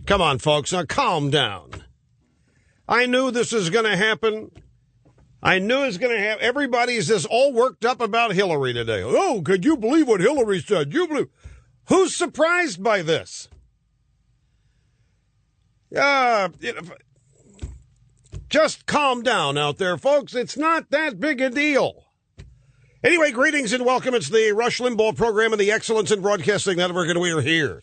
Come on, folks. Now, calm down. I knew this was going to happen. I knew it was going to happen. Everybody's just all worked up about Hillary today. Oh, could you believe what Hillary said? You believe? Who's surprised by this? Just calm down out there, folks. It's not that big a deal. Anyway, greetings and welcome. It's the Rush Limbaugh program of the Excellence in Broadcasting Network, and we are here.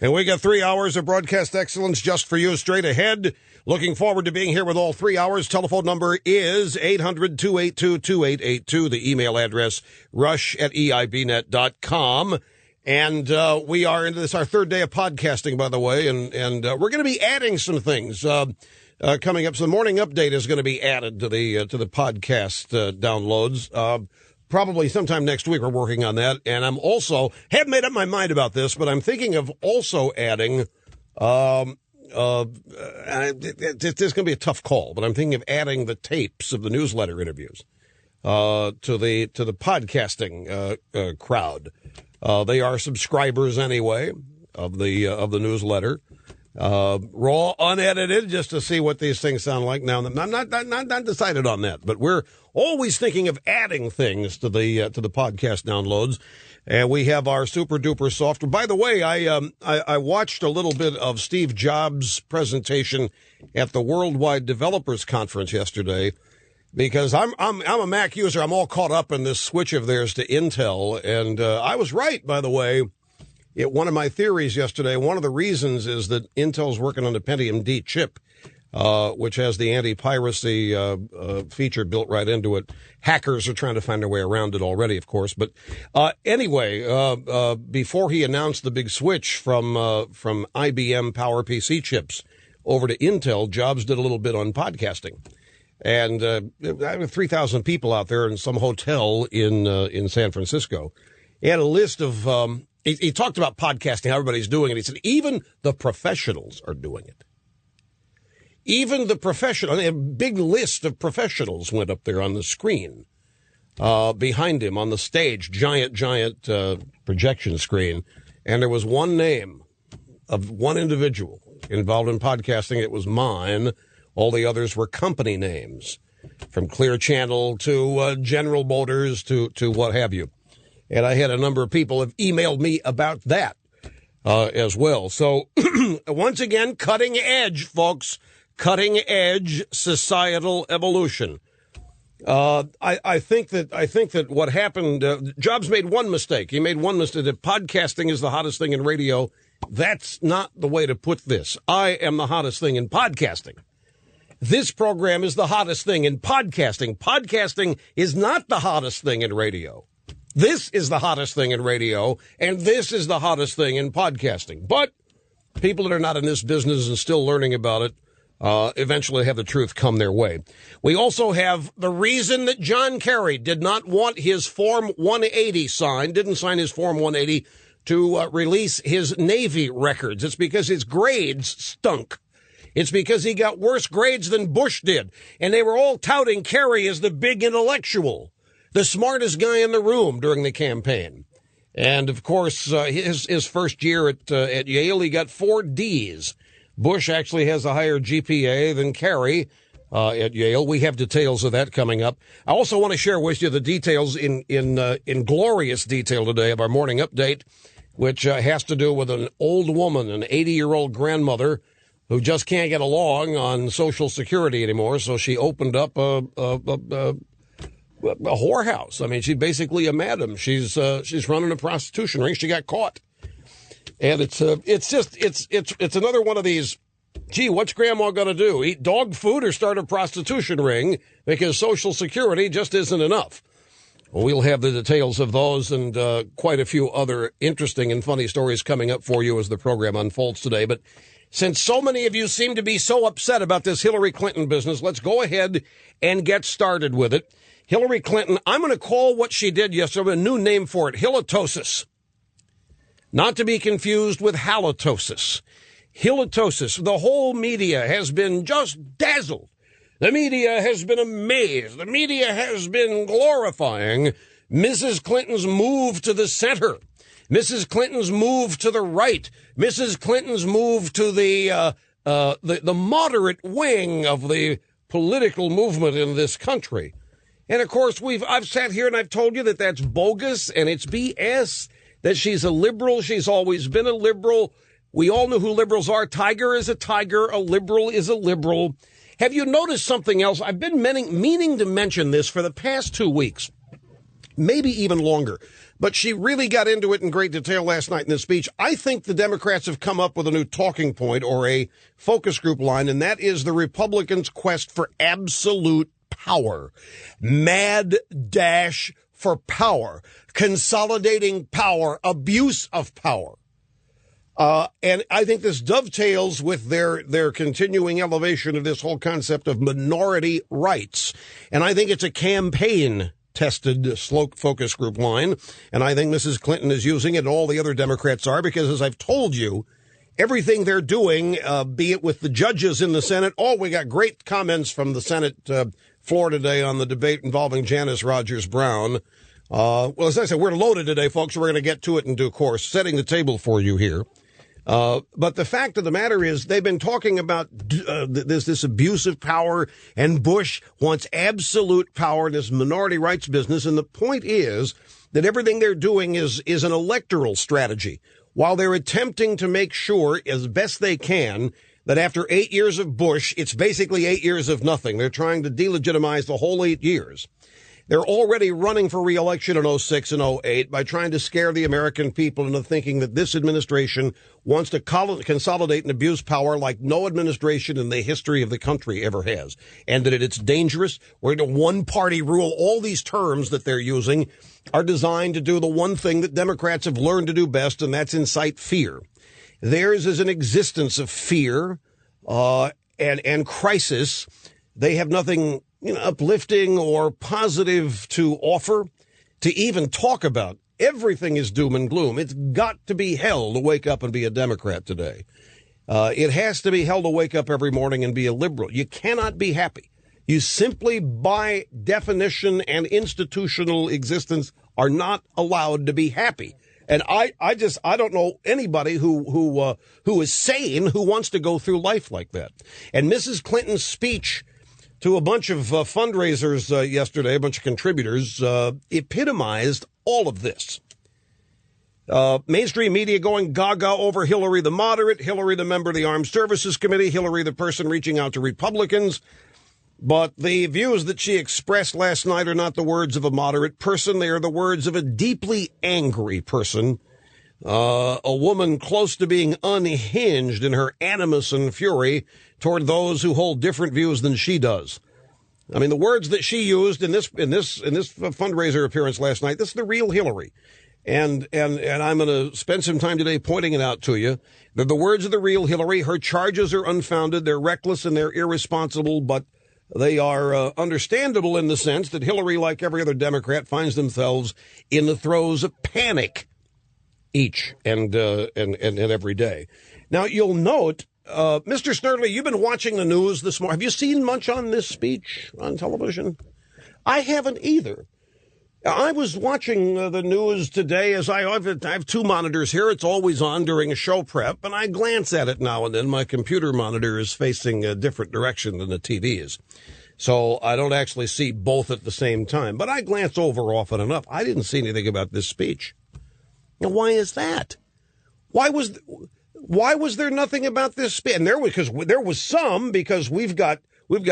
And we got 3 hours of broadcast excellence just for you straight ahead. Looking forward to being here with all 3 hours. Telephone number is 800-282-2882. The email address, rush@eibnet.com. And we are into this, our third day of podcasting, by the way, and we're going to be adding some things coming up. So the morning update is going to be added to the podcast downloads. Probably sometime next week. We're working on that. And I'm also, haven't made up my mind about this, but I'm thinking of also adding, it's going to be a tough call, but I'm thinking of adding the tapes of the newsletter interviews to the podcasting crowd. They are subscribers anyway of the newsletter. Raw, unedited, just to see what these things sound like. Now, I'm not decided on that, but we're always thinking of adding things to the podcast downloads. And we have our super duper software. By the way, I watched a little bit of Steve Jobs' presentation at the Worldwide Developers Conference yesterday, because I'm a Mac user. I'm all caught up in this switch of theirs to Intel, and I was right, by the way. One of my theories yesterday, one of the reasons is that Intel's working on the Pentium D chip, which has the anti-piracy feature built right into it. Hackers are trying to find their way around it already, of course. But anyway, before he announced the big switch from IBM PowerPC chips over to Intel, Jobs did a little bit on podcasting. And 3,000 people out there in some hotel in San Francisco. He had a list of... He talked about podcasting, how everybody's doing it. He said, even the professionals are doing it. Even the professional, a big list of professionals went up there on the screen behind him on the stage, giant projection screen. And there was one name of one individual involved in podcasting. It was mine. All the others were company names, from Clear Channel to General Motors to what have you. And I had a number of people have emailed me about that as well. So once again, cutting edge, folks, cutting edge societal evolution. I think that what happened, Jobs made one mistake. He made one mistake, that podcasting is the hottest thing in radio. That's not the way to put this. I am the hottest thing in podcasting. This program is the hottest thing in podcasting. Podcasting is not the hottest thing in radio. This is the hottest thing in radio, and this is the hottest thing in podcasting. But people that are not in this business and still learning about it eventually have the truth come their way. We also have the reason that John Kerry did not want his Form 180 signed, didn't sign his Form 180 to release his Navy records. It's because his grades stunk. It's because he got worse grades than Bush did. And they were all touting Kerry as the big intellectual, the smartest guy in the room during the campaign. And, of course, his first year at Yale, he got 4 Ds. Bush actually has a higher GPA than Kerry at Yale. We have details of that coming up. I also want to share with you the details in glorious detail today of our morning update, which has to do with an old woman, an 80-year-old grandmother who just can't get along on Social Security anymore. So she opened up a whorehouse. I mean, she's basically a madam. She's running a prostitution ring. She got caught, and it's another one of these. Gee, what's Grandma going to do? Eat dog food or start a prostitution ring? Because Social Security just isn't enough. We'll have the details of those and quite a few other interesting and funny stories coming up for you as the program unfolds today. But since so many of you seem to be so upset about this Hillary Clinton business, let's go ahead and get started with it. Hillary Clinton, I'm going to call what she did yesterday, a new name for it, halitosis. Not to be confused with halitosis. Halitosis. The whole media has been just dazzled. The media has been amazed. The media has been glorifying Mrs. Clinton's move to the center. Mrs. Clinton's move to the right, Mrs. Clinton's move to the moderate wing of the political movement in this country. And of course, I've sat here and I've told you that that's bogus and it's BS, that she's a liberal. She's always been a liberal. We all know who liberals are. Tiger is a tiger. A liberal is a liberal. Have you noticed something else? I've been meaning to mention this for the past 2 weeks, maybe even longer. But she really got into it in great detail last night in this speech. I think the Democrats have come up with a new talking point or a focus group line, and that is the Republicans' quest for absolute power. Mad dash for power. Consolidating power. Abuse of power. And I think this dovetails with their continuing elevation of this whole concept of minority rights. And I think it's a campaign-tested focus group line. And I think Mrs. Clinton is using it, and all the other Democrats are, because as I've told you, everything they're doing, be it with the judges in the Senate. Oh, we got great comments from the Senate floor today on the debate involving Janice Rogers Brown. Well, as I said, we're loaded today, folks. We're going to get to it in due course, setting the table for you here. But the fact of the matter is they've been talking about this abuse of power, and Bush wants absolute power, this minority rights business. And the point is that everything they're doing is an electoral strategy, while they're attempting to make sure as best they can that after 8 years of Bush, it's basically 8 years of nothing. They're trying to delegitimize the whole 8 years. They're already running for re-election in 06 and 08 by trying to scare the American people into thinking that this administration wants to consolidate and abuse power like no administration in the history of the country ever has, and that it's dangerous. We're going to one-party rule. All these terms that they're using are designed to do the one thing that Democrats have learned to do best, and that's incite fear. Theirs is an existence of fear and crisis. They have nothing uplifting or positive to offer, to even talk about. Everything is doom and gloom. It's got to be hell to wake up and be a Democrat today. It has to be hell to wake up every morning and be a liberal. You cannot be happy. You simply, by definition and institutional existence, are not allowed to be happy. And I don't know anybody who is sane who wants to go through life like that. And Mrs. Clinton's speech to a bunch of fundraisers yesterday, a bunch of contributors, epitomized all of this. Mainstream media going gaga over Hillary the moderate, Hillary the member of the Armed Services Committee, Hillary the person reaching out to Republicans. But the views that she expressed last night are not the words of a moderate person. They are the words of a deeply angry person, a woman close to being unhinged in her animus and fury toward those who hold different views than she does. I mean, the words that she used in this fundraiser appearance last night, this is the real Hillary. And I'm going to spend some time today pointing it out to you. They're the words of the real Hillary. Her charges are unfounded. They're reckless and they're irresponsible, but they are understandable in the sense that Hillary, like every other Democrat, finds themselves in the throes of panic each and every day. Now, you'll note, Mr. Snerdley, you've been watching the news this morning. Have you seen much on this speech on television? I haven't either. I was watching the news today as I have two monitors here. It's always on during a show prep, and I glance at it now and then. My computer monitor is facing a different direction than the TV is, so I don't actually see both at the same time. But I glance over often enough. I didn't see anything about this speech. Now, why is that? Why was there nothing about this speech? And there was some, because we've got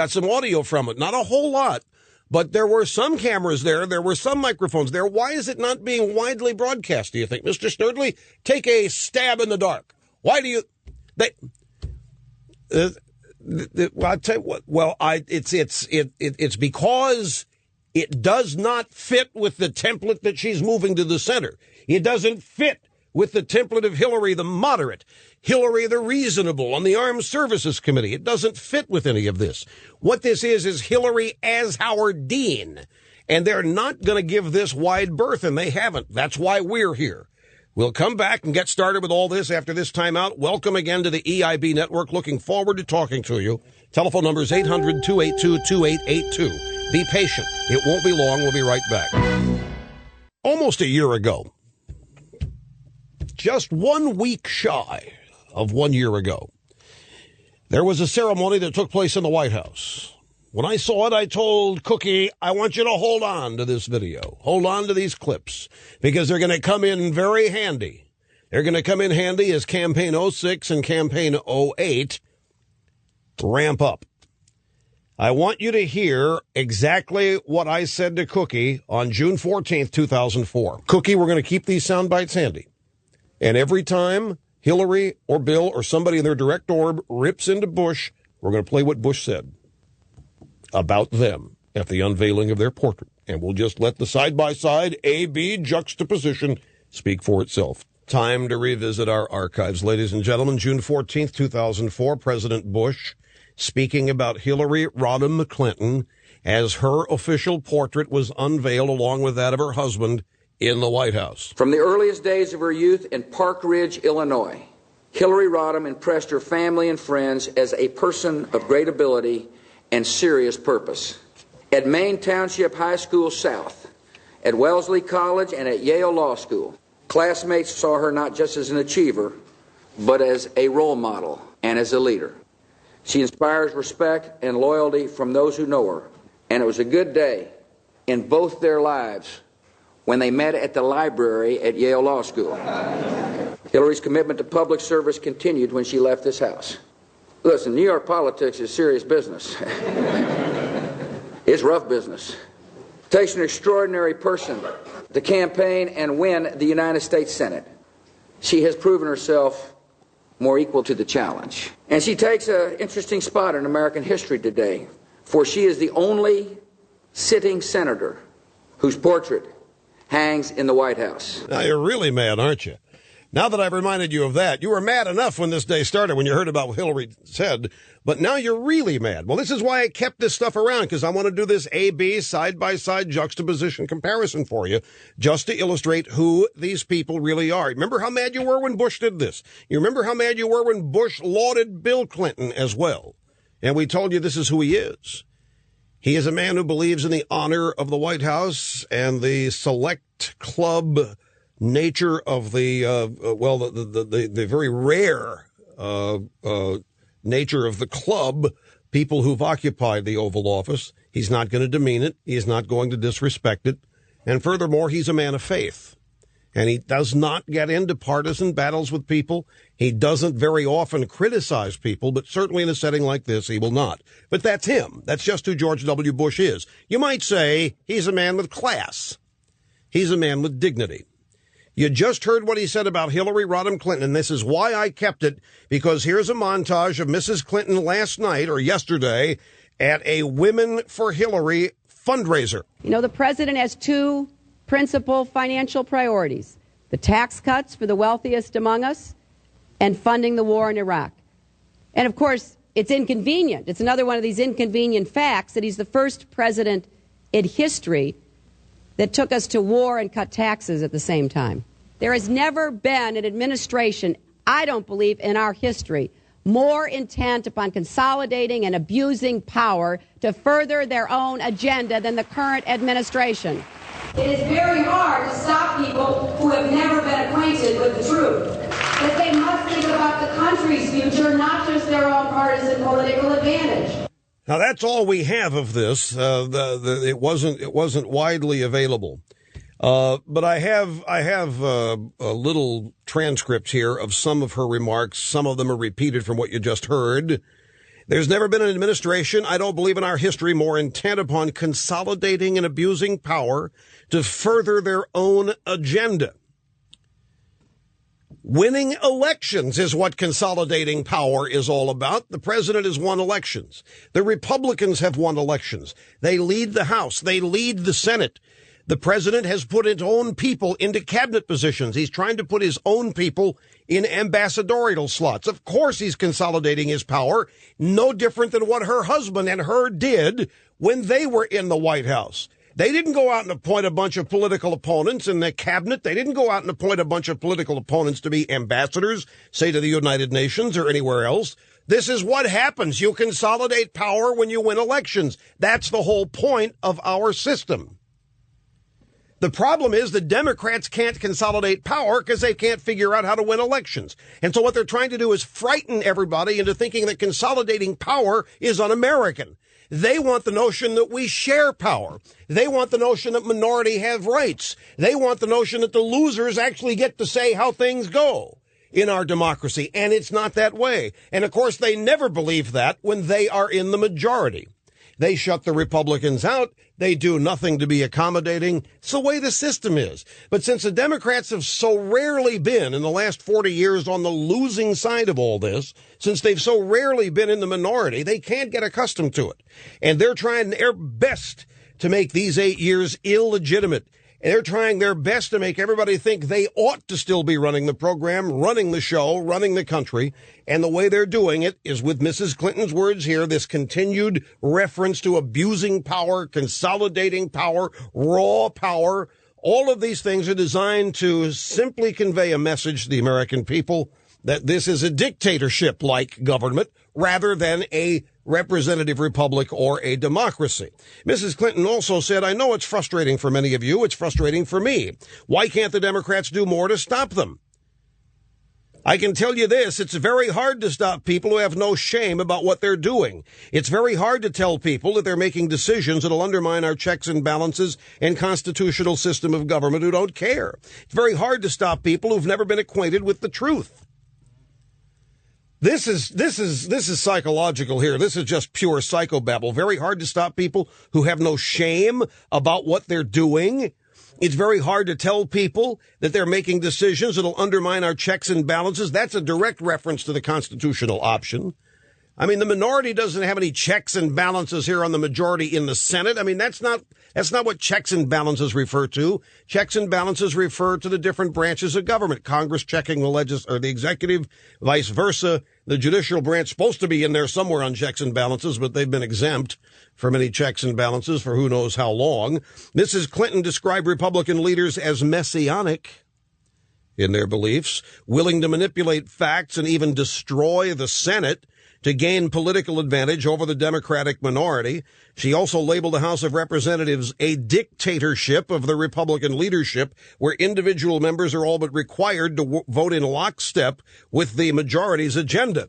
some audio from it, not a whole lot. But there were some cameras there. There were some microphones there. Why is it not being widely broadcast, do you think? Mr. Snerdley, take a stab in the dark. Why do you... well, I'll tell you what. Well, it's because it does not fit with the template that she's moving to the center. It doesn't fit with the template of Hillary the moderate, Hillary the reasonable on the Armed Services Committee. It doesn't fit with any of this. What this is Hillary as Howard Dean. And they're not going to give this wide berth, and they haven't. That's why we're here. We'll come back and get started with all this after this timeout. Welcome again to the EIB Network. Looking forward to talking to you. Telephone number is 800-282-2882. Be patient. It won't be long. We'll be right back. Almost a year ago, just 1 week shy of 1 year ago, there was a ceremony that took place in the White House. When I saw it, I told Cookie, I want you to hold on to this video. Hold on to these clips, because they're going to come in very handy. They're going to come in handy as Campaign 06 and Campaign 08 ramp up. I want you to hear exactly what I said to Cookie on June 14th, 2004. Cookie, we're going to keep these sound bites handy. And every time Hillary or Bill or somebody in their direct orb rips into Bush, we're going to play what Bush said about them at the unveiling of their portrait. And we'll just let the side-by-side A-B juxtaposition speak for itself. Time to revisit our archives. Ladies and gentlemen, June 14th, 2004, President Bush speaking about Hillary Rodham Clinton as her official portrait was unveiled along with that of her husband in the White House. From the earliest days of her youth in Park Ridge, Illinois, Hillary Rodham impressed her family and friends as a person of great ability and serious purpose. At Maine Township High School South, at Wellesley College, and at Yale Law School, classmates saw her not just as an achiever, but as a role model and as a leader. She inspires respect and loyalty from those who know her, and it was a good day in both their lives when they met at the library at Yale Law School. Hillary's commitment to public service continued when she left this house. Listen, New York politics is serious business. It's rough business. It takes an extraordinary person to campaign and win the United States Senate. She has proven herself more equal to the challenge. And she takes an interesting spot in American history today, for she is the only sitting senator whose portrait hangs in the White House. Now, you're really mad, aren't you? Now that I've reminded you of that, you were mad enough when this day started, when you heard about what Hillary said, but now you're really mad. Well, this is why I kept this stuff around, because I want to do this A-B side-by-side juxtaposition comparison for you, just to illustrate who these people really are. Remember how mad you were when Bush did this? You remember how mad you were when Bush lauded Bill Clinton as well? And we told you this is who he is. He is a man who believes in the honor of the White House and the select club nature of the very rare nature of the club, people who've occupied the Oval Office. He's not going to demean it. He's not going to disrespect it. And furthermore, he's a man of faith. And he does not get into partisan battles with people. He doesn't very often criticize people, but certainly in a setting like this, he will not. But that's him. That's just who George W. Bush is. You might say he's a man with class. He's a man with dignity. You just heard what he said about Hillary Rodham Clinton. This is why I kept it, because here's a montage of Mrs. Clinton last night or yesterday at a Women for Hillary fundraiser. You know, the president has two principal financial priorities: the tax cuts for the wealthiest among us and funding the war in Iraq. And of course, it's inconvenient. It's another one of these inconvenient facts that he's the first president in history that took us to war and cut taxes at the same time. There has never been an administration, I don't believe, in our history, more intent upon consolidating and abusing power to further their own agenda than the current administration. It is very hard to stop people who have never been acquainted with the truth. That they must think about the country's future, not just their own partisan political advantage. Now, that's all we have of this. It wasn't widely available. But I have a little transcript here of some of her remarks. Some of them are repeated from what you just heard. There's never been an administration, I don't believe in our history, more intent upon consolidating and abusing power to further their own agenda. Winning elections is what consolidating power is all about. The president has won elections. The Republicans have won elections. They lead the House. They lead the Senate. The president has put his own people into cabinet positions. He's trying to put his own people in ambassadorial slots. Of course, he's consolidating his power, no different than what her husband and her did when they were in the White House. They didn't go out and appoint a bunch of political opponents in the cabinet. They didn't go out and appoint a bunch of political opponents to be ambassadors, say to the United Nations or anywhere else. This is what happens. You consolidate power when you win elections. That's the whole point of our system. The problem is the Democrats can't consolidate power because they can't figure out how to win elections. And so what they're trying to do is frighten everybody into thinking that consolidating power is un-American. They want the notion that we share power. They want the notion that minority have rights. They want the notion that the losers actually get to say how things go in our democracy. And it's not that way. And of course, they never believe that when they are in the majority. They shut the Republicans out. They do nothing to be accommodating. It's the way the system is. But since the Democrats have so rarely been in the last 40 years on the losing side of all this, since they've so rarely been in the minority, they can't get accustomed to it. And they're trying their best to make these 8 years illegitimate. And they're trying their best to make everybody think they ought to still be running the program, running the show, running the country. And the way they're doing it is with Mrs. Clinton's words here, this continued reference to abusing power, consolidating power, raw power. All of these things are designed to simply convey a message to the American people that this is a dictatorship-like government rather than a representative republic or a democracy. Mrs. Clinton also said, I know it's frustrating for many of you. It's frustrating for me. Why can't the Democrats do more to stop them? I can tell you this, it's very hard to stop people who have no shame about what they're doing. It's very hard to tell people that they're making decisions that'll undermine our checks and balances and constitutional system of government who don't care. It's very hard to stop people who've never been acquainted with the truth. This is psychological here. This is just pure psychobabble. Very hard to stop people who have no shame about what they're doing. It's very hard to tell people that they're making decisions that'll undermine our checks and balances. That's a direct reference to the constitutional option. I mean, the minority doesn't have any checks and balances here on the majority in the Senate. I mean, that's not what checks and balances refer to. Checks and balances refer to the different branches of government. Congress checking the the executive, vice versa. The judicial branch supposed to be in there somewhere on checks and balances, but they've been exempt from any checks and balances for who knows how long. Mrs. Clinton described Republican leaders as messianic in their beliefs, willing to manipulate facts and even destroy the Senate to gain political advantage over the Democratic minority. She also labeled the House of Representatives a dictatorship of the Republican leadership, where individual members are all but required to vote in lockstep with the majority's agenda.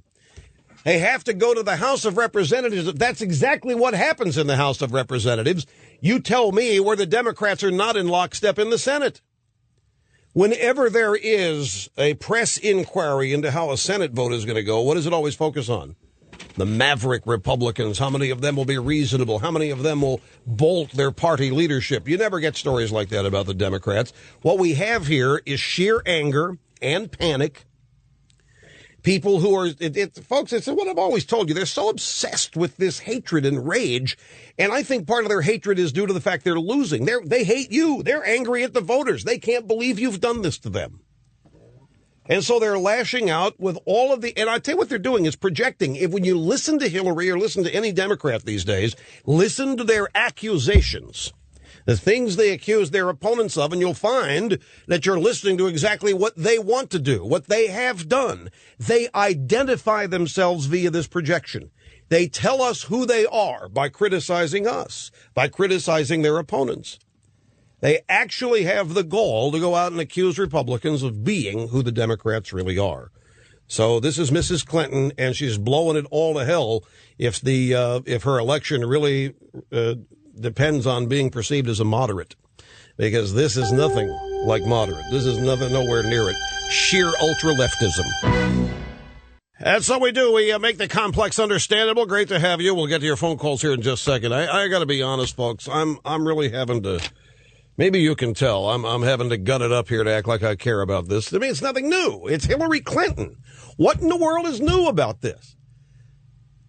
They have to go to the House of Representatives. That's exactly what happens in the House of Representatives. You tell me where the Democrats are not in lockstep in the Senate. Whenever there is a press inquiry into how a Senate vote is going to go, what does it always focus on? The maverick Republicans. How many of them will be reasonable? How many of them will bolt their party leadership? You never get stories like that about the Democrats. What we have here is sheer anger and panic. People who are, folks, it's what I've always told you. They're so obsessed with this hatred and rage. And I think part of their hatred is due to the fact they're losing. They hate you. They're angry at the voters. They can't believe you've done this to them. And so they're lashing out with all of and I tell you what they're doing is projecting. When you listen to Hillary or listen to any Democrat these days, listen to their accusations. The things they accuse their opponents of, and you'll find that you're listening to exactly what they want to do, what they have done. They identify themselves via this projection. They tell us who they are by criticizing us, by criticizing their opponents. They actually have the gall to go out and accuse Republicans of being who the Democrats really are. So this is Mrs. Clinton, and she's blowing it all to hell if her election really depends on being perceived as a moderate, because this is nothing like moderate. This is nowhere near it. Sheer ultra-leftism. That's what we do. We make the complex understandable. Great to have you. We'll get to your phone calls here in just a second. I got to be honest, folks. I'm really having to. Maybe you can tell. I'm having to gut it up here to act like I care about this. I mean, it's nothing new. It's Hillary Clinton. What in the world is new about this?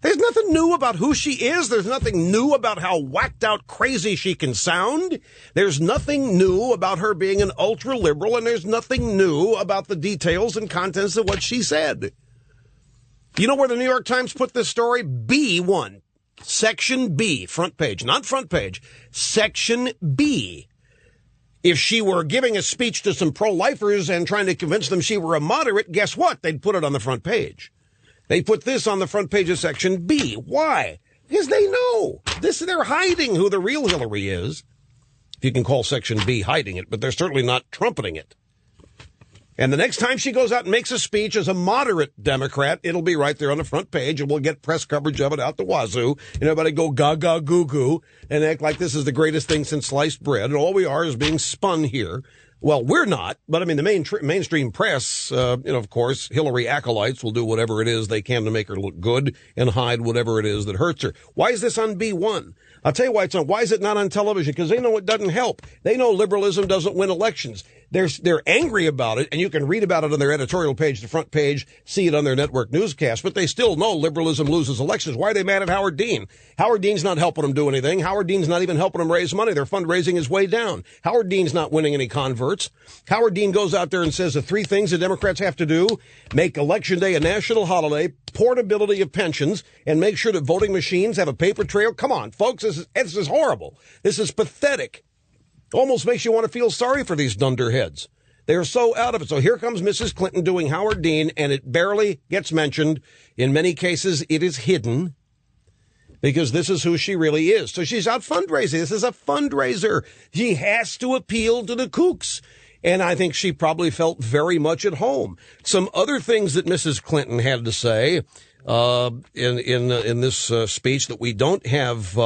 There's nothing new about who she is. There's nothing new about how whacked out crazy she can sound. There's nothing new about her being an ultra liberal, and there's nothing new about the details and contents of what she said. You know where the New York Times put this story? B1, section B, front page, not front page, section B. If she were giving a speech to some pro-lifers and trying to convince them she were a moderate, guess what? They'd put it on the front page. They put this on the front page of section B. Why? Because they know. They're hiding who the real Hillary is. If you can call Section B hiding it, but they're certainly not trumpeting it. And the next time she goes out and makes a speech as a moderate Democrat, it'll be right there on the front page, and we'll get press coverage of it out the wazoo, and everybody go gaga goo goo and act like this is the greatest thing since sliced bread, and all we are is being spun here. Well, we're not, but I mean, the mainstream press, of course, Hillary acolytes will do whatever it is they can to make her look good and hide whatever it is that hurts her. Why is this on B1? I'll tell you why it's on. Why is it not on television? Because they know it doesn't help. They know liberalism doesn't win elections. They're angry about it, and you can read about it on their editorial page, the front page, see it on their network newscast, but they still know liberalism loses elections. Why are they mad at Howard Dean? Howard Dean's not helping them do anything. Howard Dean's not even helping them raise money. Their fundraising is way down. Howard Dean's not winning any converts. Howard Dean goes out there and says the three things the Democrats have to do: make Election Day a national holiday, portability of pensions, and make sure that voting machines have a paper trail. Come on, folks, this is horrible. This is pathetic. Almost makes you want to feel sorry for these dunderheads. They are so out of it. So here comes Mrs. Clinton doing Howard Dean, and it barely gets mentioned. In many cases, it is hidden because this is who she really is. So she's out fundraising. This is a fundraiser. She has to appeal to the kooks. And I think she probably felt very much at home. Some other things that Mrs. Clinton had to say in this speech that we don't have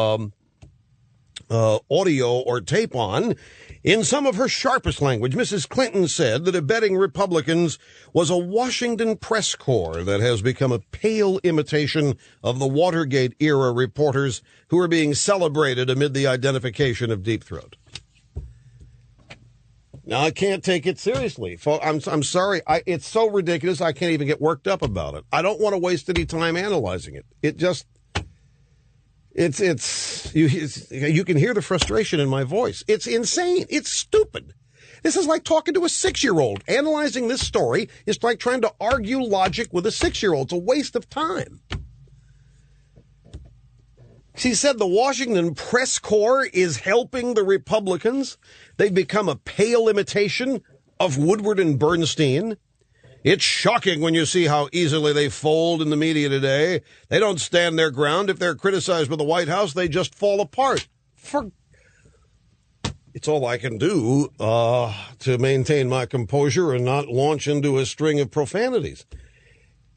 audio or tape on. In some of her sharpest language, Mrs. Clinton said that abetting Republicans was a Washington press corps that has become a pale imitation of the Watergate-era reporters who are being celebrated amid the identification of Deep Throat. Now, I can't take it seriously. I'm sorry. It's so ridiculous, I can't even get worked up about it. I don't want to waste any time analyzing it. It just... You can hear the frustration in my voice. It's insane. It's stupid. This is like talking to a 6-year-old. Analyzing this story is like trying to argue logic with a 6-year-old. It's a waste of time. She said the Washington press corps is helping the Republicans. They've become a pale imitation of Woodward and Bernstein. It's shocking when you see how easily they fold in the media today. They don't stand their ground. If they're criticized by the White House, they just fall apart. It's all I can do to maintain my composure and not launch into a string of profanities.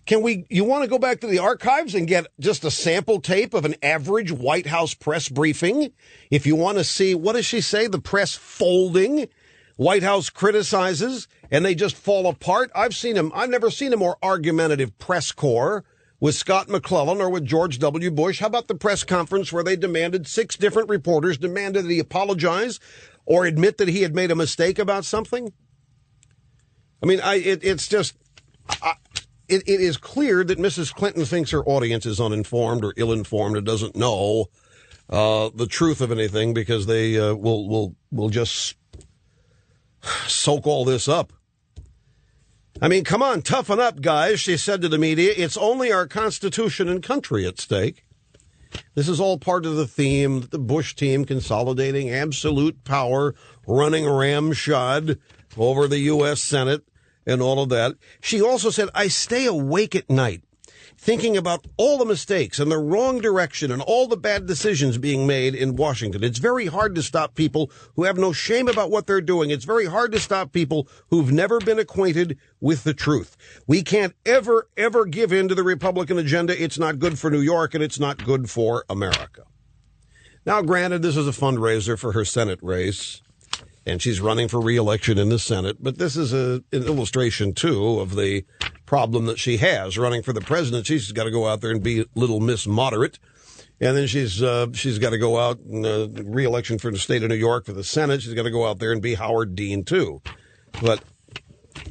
You want to go back to the archives and get just a sample tape of an average White House press briefing? If you want to see, what does she say? The press folding. White House criticizes and they just fall apart. I've never seen a more argumentative press corps with Scott McClellan or with George W. Bush. How about the press conference where they demanded 6 different reporters demanded that he apologize or admit that he had made a mistake about something? I mean, it is clear that Mrs. Clinton thinks her audience is uninformed or ill-informed and doesn't know the truth of anything because they will just soak all this up. I mean, come on, toughen up, guys, she said to the media. It's only our Constitution and country at stake. This is all part of the theme that the Bush team consolidating absolute power, running ramshod over the U.S. Senate and all of that. She also said, I stay awake at night thinking about all the mistakes and the wrong direction and all the bad decisions being made in Washington. It's very hard to stop people who have no shame about what they're doing. It's very hard to stop people who've never been acquainted with the truth. We can't ever give in to the Republican agenda. It's not good for New York and it's not good for America. Now, granted, this is a fundraiser for her Senate race, and she's running for re-election in the Senate. But this is an illustration, too, of the problem that she has. Running for the presidency, she's got to go out there and be Little Miss Moderate. And then she's got to go out and re-election for the state of New York for the Senate. She's got to go out there and be Howard Dean, too. But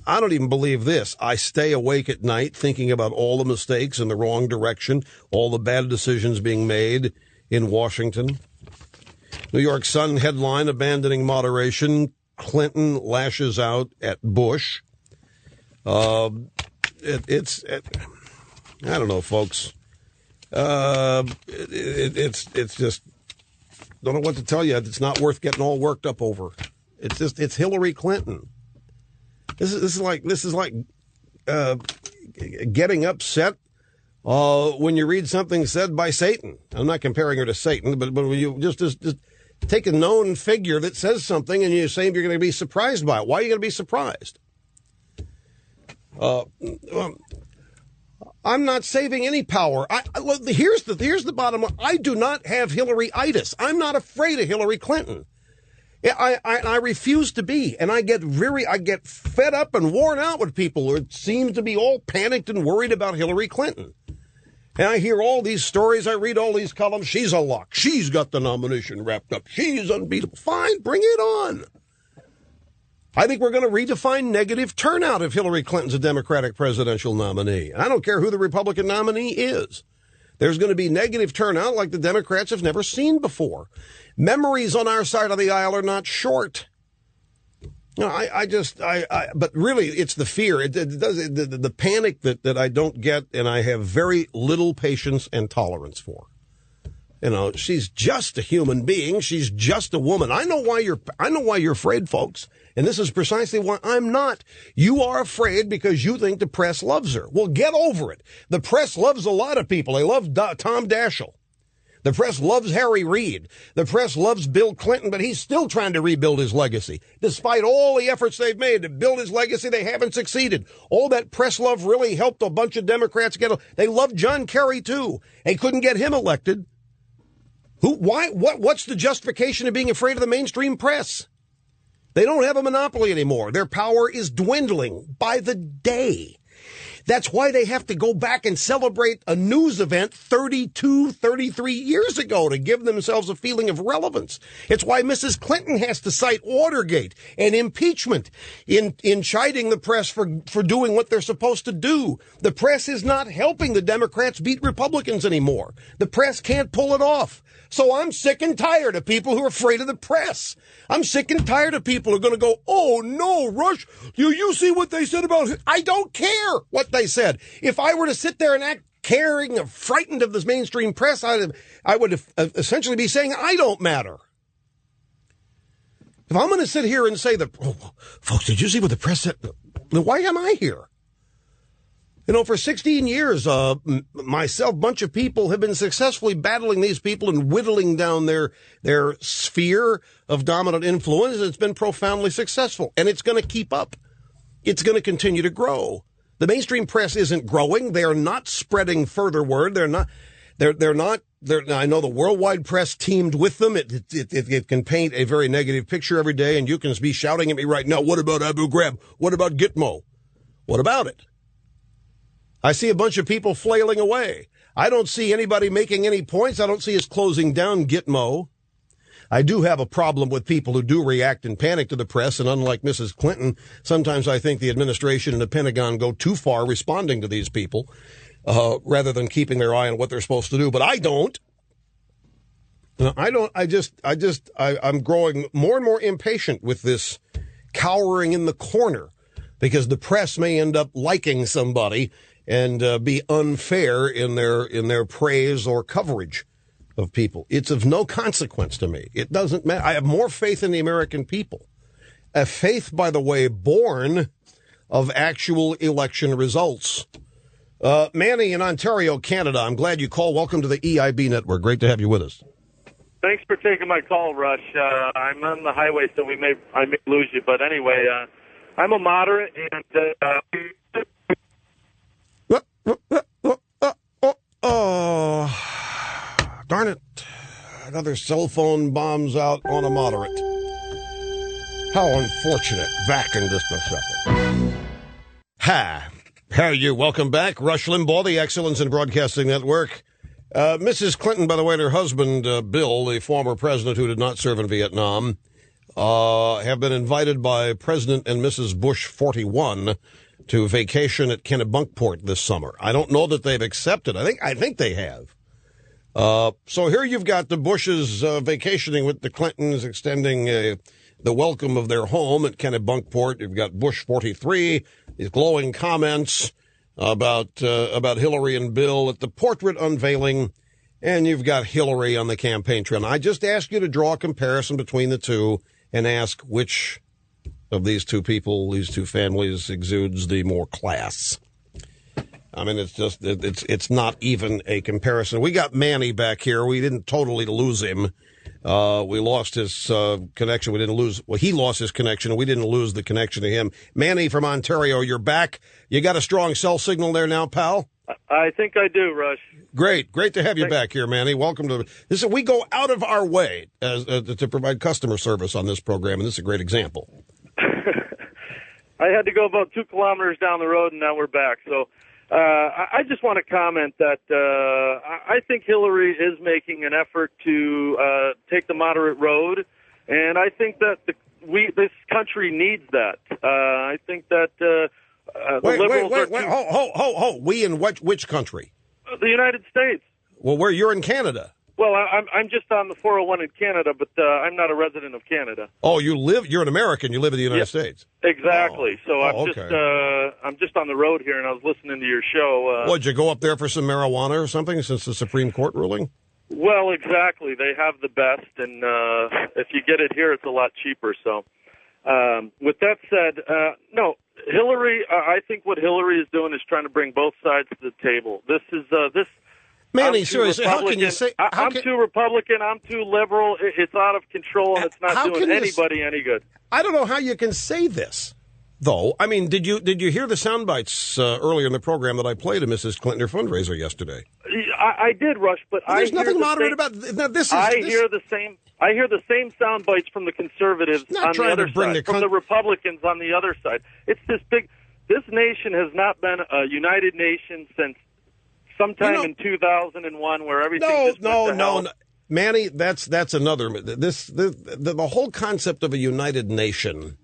I don't even believe this. I stay awake at night thinking about all the mistakes in the wrong direction, all the bad decisions being made in Washington. New York Sun headline, abandoning moderation, Clinton lashes out at Bush. I don't know, folks. It's just, don't know what to tell you. It's not worth getting all worked up over. It's Hillary Clinton. This is like getting upset when you read something said by Satan. I'm not comparing her to Satan, but when you just take a known figure that says something and you say you're going to be surprised by it. Why are you going to be surprised? I'm not saving any power. Here's the bottom line. I do not have Hillary-itis. I'm not afraid of Hillary Clinton. I refuse to be, and I get fed up and worn out with people who seem to be all panicked and worried about Hillary Clinton. And I hear all these stories, I read all these columns. She's a lock. She's got the nomination wrapped up. She's unbeatable. Fine, bring it on. I think we're going to redefine negative turnout if Hillary Clinton's a Democratic presidential nominee. I don't care who the Republican nominee is. There's going to be negative turnout like the Democrats have never seen before. Memories on our side of the aisle are not short. No, but really, it's the fear. The panic that I don't get, and I have very little patience and tolerance for. You know, she's just a human being. She's just a woman. I know why you're afraid, folks. And this is precisely why I'm not. You are afraid because you think the press loves her. Well, get over it. The press loves a lot of people. They love Tom Daschle. The press loves Harry Reid. The press loves Bill Clinton, but he's still trying to rebuild his legacy. Despite all the efforts they've made to build his legacy, they haven't succeeded. All that press love really helped a bunch of Democrats they loved John Kerry, too. They couldn't get him elected. What's the justification of being afraid of the mainstream press? They don't have a monopoly anymore. Their power is dwindling by the day. That's why they have to go back and celebrate a news event 32, 33 years ago to give themselves a feeling of relevance. It's why Mrs. Clinton has to cite Watergate and impeachment in chiding the press for doing what they're supposed to do. The press is not helping the Democrats beat Republicans anymore. The press can't pull it off. So I'm sick and tired of people who are afraid of the press. I'm sick and tired of people who are going to go, oh, no, Rush, you see what they said about it? I don't care what they said. If I were to sit there and act caring or frightened of this mainstream press, I would essentially be saying I don't matter. If I'm going to sit here and say that, folks, did you see what the press said? Then why am I here? You know, for 16 years, myself, a bunch of people have been successfully battling these people and whittling down their sphere of dominant influence. It's been profoundly successful, and it's going to keep up. It's going to continue to grow. The mainstream press isn't growing. They are not spreading further word. They're not. I know the worldwide press teamed with them. It can paint a very negative picture every day, and you can be shouting at me right now. What about Abu Ghraib? What about Gitmo? What about it? I see a bunch of people flailing away. I don't see anybody making any points. I don't see us closing down Gitmo. I do have a problem with people who do react in panic to the press, and unlike Mrs. Clinton, sometimes I think the administration and the Pentagon go too far responding to these people rather than keeping their eye on what they're supposed to do. But I don't. I'm growing more and more impatient with this cowering in the corner because the press may end up liking somebody and be unfair in their praise or coverage of people. It's of no consequence to me. It doesn't matter. I have more faith in the American people. A faith, by the way, born of actual election results. Manny in Ontario, Canada, I'm glad you called. Welcome to the EIB network. Great to have you with us. Thanks for taking my call, Rush. I'm on the highway, so I may lose you. But anyway, I'm a moderate, and oh, darn it. Another cell phone bombs out on a moderate. How unfortunate. Back in just a second. How are you? Welcome back. Rush Limbaugh, the Excellence in Broadcasting Network. Mrs. Clinton, by the way, and her husband, Bill, the former president who did not serve in Vietnam, have been invited by President and Mrs. Bush 41 to vacation at Kennebunkport this summer. I don't know that they've accepted. I think they have. So here you've got the Bushes vacationing with the Clintons, extending the welcome of their home at Kennebunkport. You've got Bush 43, his glowing comments about Hillary and Bill at the portrait unveiling, and you've got Hillary on the campaign trail. Now, I just ask you to draw a comparison between the two and ask which of these two people, these two families, exudes the more class. I mean, it's not even a comparison. We got Manny back here. We didn't totally lose him. We lost his connection. We didn't lose. Well, he lost his connection, and we didn't lose the connection to him. Manny from Ontario, you're back. You got a strong cell signal there now, pal? I think I do, Rush. Great to have you back here, Manny. Welcome to this. We go out of our way to provide customer service on this program, and this is a great example. I had to go about 2 kilometers down the road, and now we're back. So I just want to comment that I think Hillary is making an effort to take the moderate road, and I think that this country needs that. I think that wait, ho! We in which country? The United States. Well, you're in Canada. Well, I'm just on the 401 in Canada, but I'm not a resident of Canada. Oh, you're an American. You live in the United States. Exactly. Oh. I'm just on the road here, and I was listening to your show. Did you go up there for some marijuana or something since the Supreme Court ruling? Well, exactly. They have the best, and if you get it here, it's a lot cheaper. So, with that said, no, Hillary. I think what Hillary is doing is trying to bring both sides to the table. This is this. Manny, seriously, how can you say... I'm too Republican, I'm too liberal, it's out of control, and it's not doing anybody any good. I don't know how you can say this, though. I mean, did you hear the sound bites earlier in the program that I played at Mrs. Clinton, her fundraiser yesterday? I did, Rush, but there's nothing moderate about this. I hear the same sound bites from the conservatives on the other side, from the Republicans on the other side. It's this big... This nation has not been a united nation since sometime in 2001, where everything just went to hell. Manny, that's another. The whole concept of a united nation,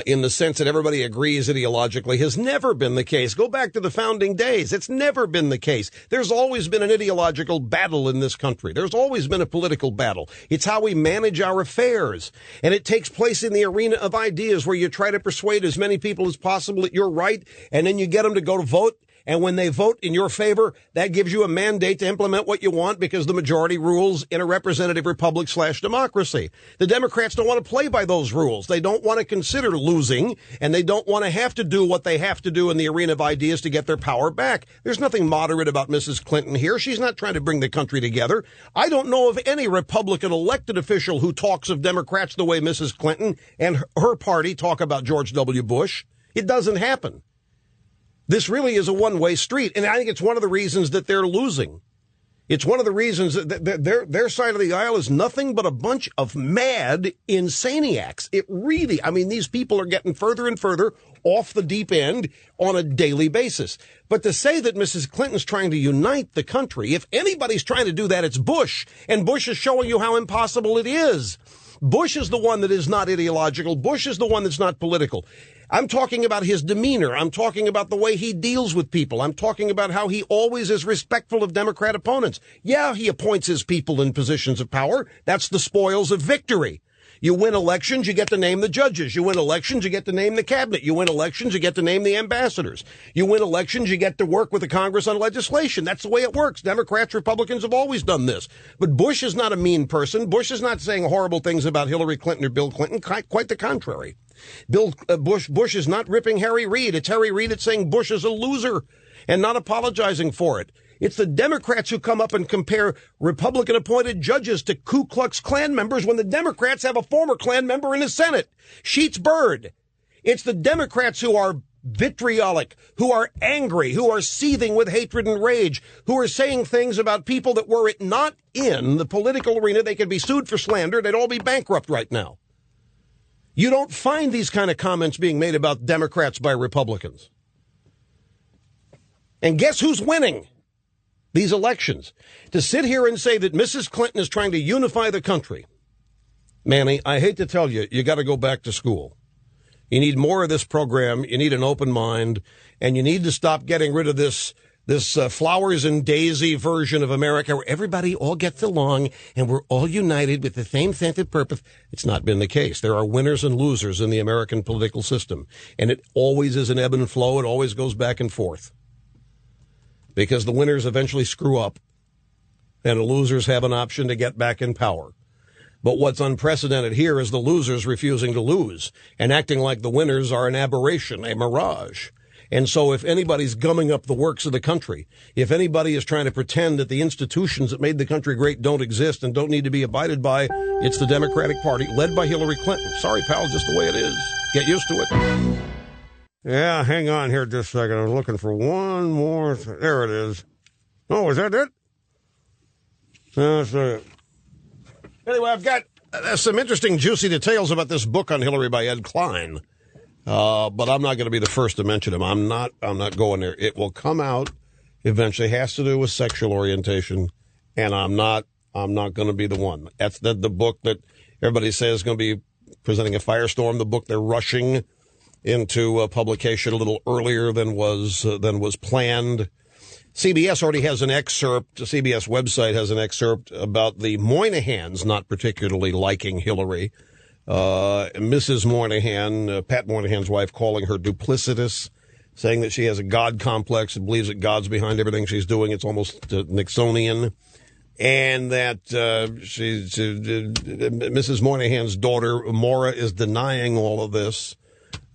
in the sense that everybody agrees ideologically, has never been the case. Go back to the founding days. It's never been the case. There's always been an ideological battle in this country. There's always been a political battle. It's how we manage our affairs. And it takes place in the arena of ideas, where you try to persuade as many people as possible that you're right, and then you get them to go to vote. And when they vote in your favor, that gives you a mandate to implement what you want, because the majority rules in a representative republic / democracy. The Democrats don't want to play by those rules. They don't want to consider losing, and they don't want to have to do what they have to do in the arena of ideas to get their power back. There's nothing moderate about Mrs. Clinton here. She's not trying to bring the country together. I don't know of any Republican elected official who talks of Democrats the way Mrs. Clinton and her party talk about George W. Bush. It doesn't happen. This really is a one-way street, and I think it's one of the reasons that they're losing. It's one of the reasons that their side of the aisle is nothing but a bunch of mad insaniacs. It really, I mean, these people are getting further and further off the deep end on a daily basis. But to say that Mrs. Clinton's trying to unite the country, if anybody's trying to do that, it's Bush, and Bush is showing you how impossible it is. Bush is the one that is not ideological. Bush is the one that's not political. I'm talking about his demeanor. I'm talking about the way he deals with people. I'm talking about how he always is respectful of Democrat opponents. Yeah, he appoints his people in positions of power. That's the spoils of victory. You win elections, you get to name the judges. You win elections, you get to name the cabinet. You win elections, you get to name the ambassadors. You win elections, you get to work with the Congress on legislation. That's the way it works. Democrats, Republicans have always done this. But Bush is not a mean person. Bush is not saying horrible things about Hillary Clinton or Bill Clinton. Quite the contrary. Bush is not ripping Harry Reid. It's Harry Reid that's saying Bush is a loser and not apologizing for it. It's the Democrats who come up and compare Republican-appointed judges to Ku Klux Klan members when the Democrats have a former Klan member in the Senate, Sheets Byrd. It's the Democrats who are vitriolic, who are angry, who are seething with hatred and rage, who are saying things about people that were it not in the political arena, they could be sued for slander, they'd all be bankrupt right now. You don't find these kind of comments being made about Democrats by Republicans. And guess who's winning these elections? To sit here and say that Mrs. Clinton is trying to unify the country. Manny, I hate to tell you, you got to go back to school. You need more of this program. You need an open mind, and you need to stop getting rid of this flowers and daisy version of America where everybody all gets along and we're all united with the same sense of purpose. It's not been the case. There are winners and losers in the American political system, and it always is an ebb and flow. It always goes back and forth because the winners eventually screw up and the losers have an option to get back in power. But what's unprecedented here is the losers refusing to lose and acting like the winners are an aberration, a mirage. And so if anybody's gumming up the works of the country, if anybody is trying to pretend that the institutions that made the country great don't exist and don't need to be abided by, it's the Democratic Party, led by Hillary Clinton. Sorry, pal, just the way it is. Get used to it. Yeah, hang on here just a second. I'm looking for one more. There it is. Oh, is that it? That's it. Anyway, I've got some interesting, juicy details about this book on Hillary by Ed Klein. But I'm not going to be the first to mention him. I'm not going there. It will come out eventually. It has to do with sexual orientation, and I'm not going to be the one. That's the book that everybody says is going to be presenting a firestorm. The book they're rushing into publication a little earlier than was planned. CBS already has an excerpt. The CBS website has an excerpt about the Moynahans not particularly liking Hillary. Mrs. Moynihan, Pat Moynihan's wife, calling her duplicitous, saying that she has a God complex and believes that God's behind everything she's doing. It's almost Nixonian. And that Mrs. Moynihan's daughter, Maura, is denying all of this,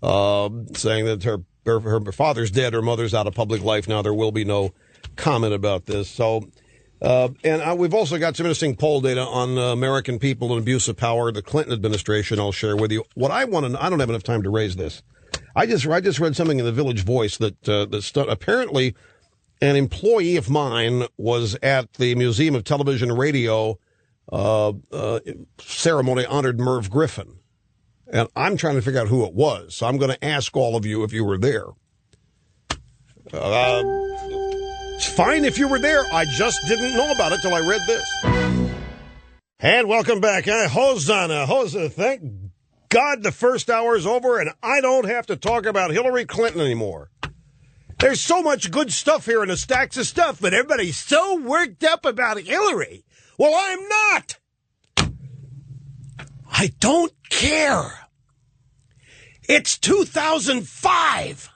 saying that her father's dead, her mother's out of public life now. There will be no comment about this. So, we've also got some interesting poll data on American people and abuse of power. The Clinton administration, I'll share with you. What I want to, I don't have enough time to raise this. I just read something in the Village Voice that apparently an employee of mine was at the Museum of Television and Radio ceremony, honored Merv Griffin. And I'm trying to figure out who it was. So I'm going to ask all of you if you were there. It's fine if you were there. I just didn't know about it till I read this. And welcome back. Hosanna. Thank God the first hour is over and I don't have to talk about Hillary Clinton anymore. There's so much good stuff here in the stacks of stuff, but everybody's so worked up about Hillary. Well, I'm not. I don't care. It's 2005.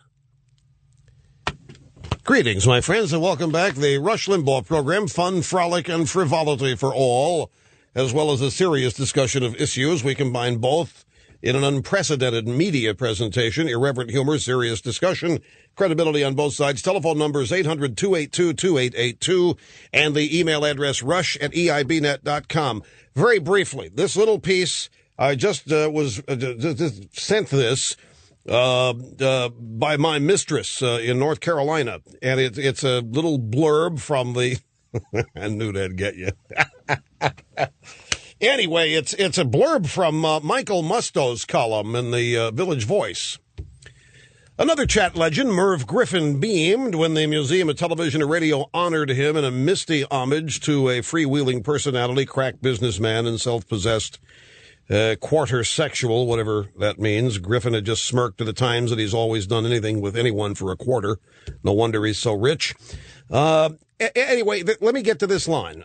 Greetings, my friends, and welcome back. The Rush Limbaugh program, fun, frolic, and frivolity for all, as well as a serious discussion of issues. We combine both in an unprecedented media presentation, irreverent humor, serious discussion, credibility on both sides. Telephone numbers 800-282-2882, and the email address rush@eibnet.com. Very briefly, this little piece, I just was sent this by my mistress in North Carolina, and it's a little blurb from the. I knew that'd get you. Anyway, it's a blurb from Michael Musto's column in the Village Voice. Another chat legend, Merv Griffin, beamed when the Museum of Television and Radio honored him in a misty homage to a freewheeling personality, crack businessman, and self-possessed quarter sexual, whatever that means. Griffin had just smirked at the Times that he's always done anything with anyone for a quarter. No wonder he's so rich. Anyway, let me get to this line.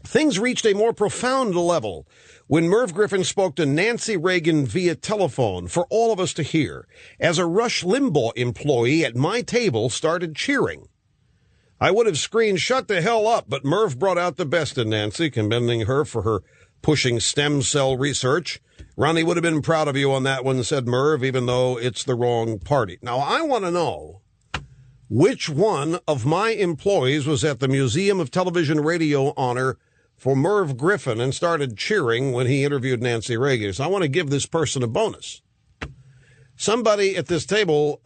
Things reached a more profound level when Merv Griffin spoke to Nancy Reagan via telephone for all of us to hear, as a Rush Limbaugh employee at my table started cheering. I would have screamed, "Shut the hell up," but Merv brought out the best in Nancy, commending her for her pushing stem cell research. "Ronnie would have been proud of you on that one," said Merv, even though it's the wrong party. Now, I want to know which one of my employees was at the Museum of Television and Radio honor for Merv Griffin and started cheering when he interviewed Nancy Reagan. So I want to give this person a bonus. Somebody at this table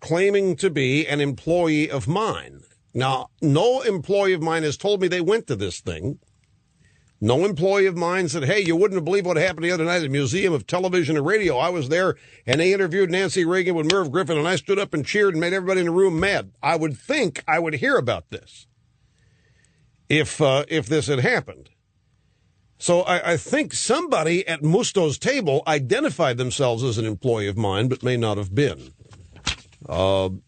claiming to be an employee of mine. Now, no employee of mine has told me they went to this thing. No employee of mine said, "Hey, you wouldn't believe what happened the other night at the Museum of Television and Radio. I was there, and they interviewed Nancy Reagan with Merv Griffin, and I stood up and cheered and made everybody in the room mad." I would think I would hear about this if this had happened. So I think somebody at Musto's table identified themselves as an employee of mine, but may not have been,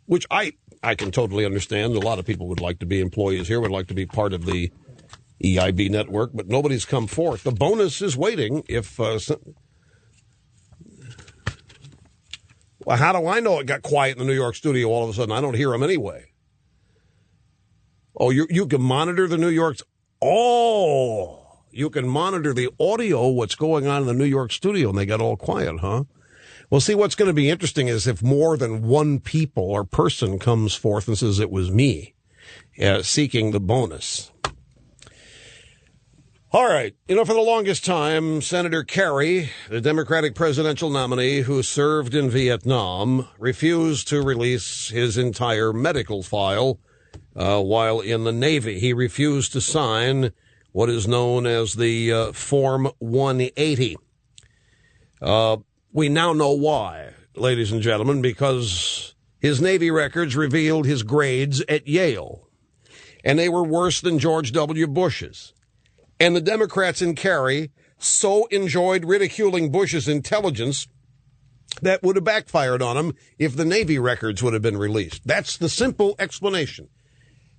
which I can totally understand. A lot of people would like to be employees here, would like to be part of the EIB network, but nobody's come forth. The bonus is waiting. Well, how do I know it got quiet in the New York studio all of a sudden? I don't hear them anyway. Oh, you can monitor the New York's. Oh, you can monitor the audio, what's going on in the New York studio, and they got all quiet, huh? Well, see, what's going to be interesting is if more than one people or person comes forth and says it was me seeking the bonus. All right. You know, for the longest time, Senator Kerry, the Democratic presidential nominee who served in Vietnam, refused to release his entire medical file while in the Navy. He refused to sign what is known as the Form 180. We now know why, ladies and gentlemen, because his Navy records revealed his grades at Yale, and they were worse than George W. Bush's. And the Democrats in Kerry so enjoyed ridiculing Bush's intelligence that would have backfired on him if the Navy records would have been released. That's the simple explanation.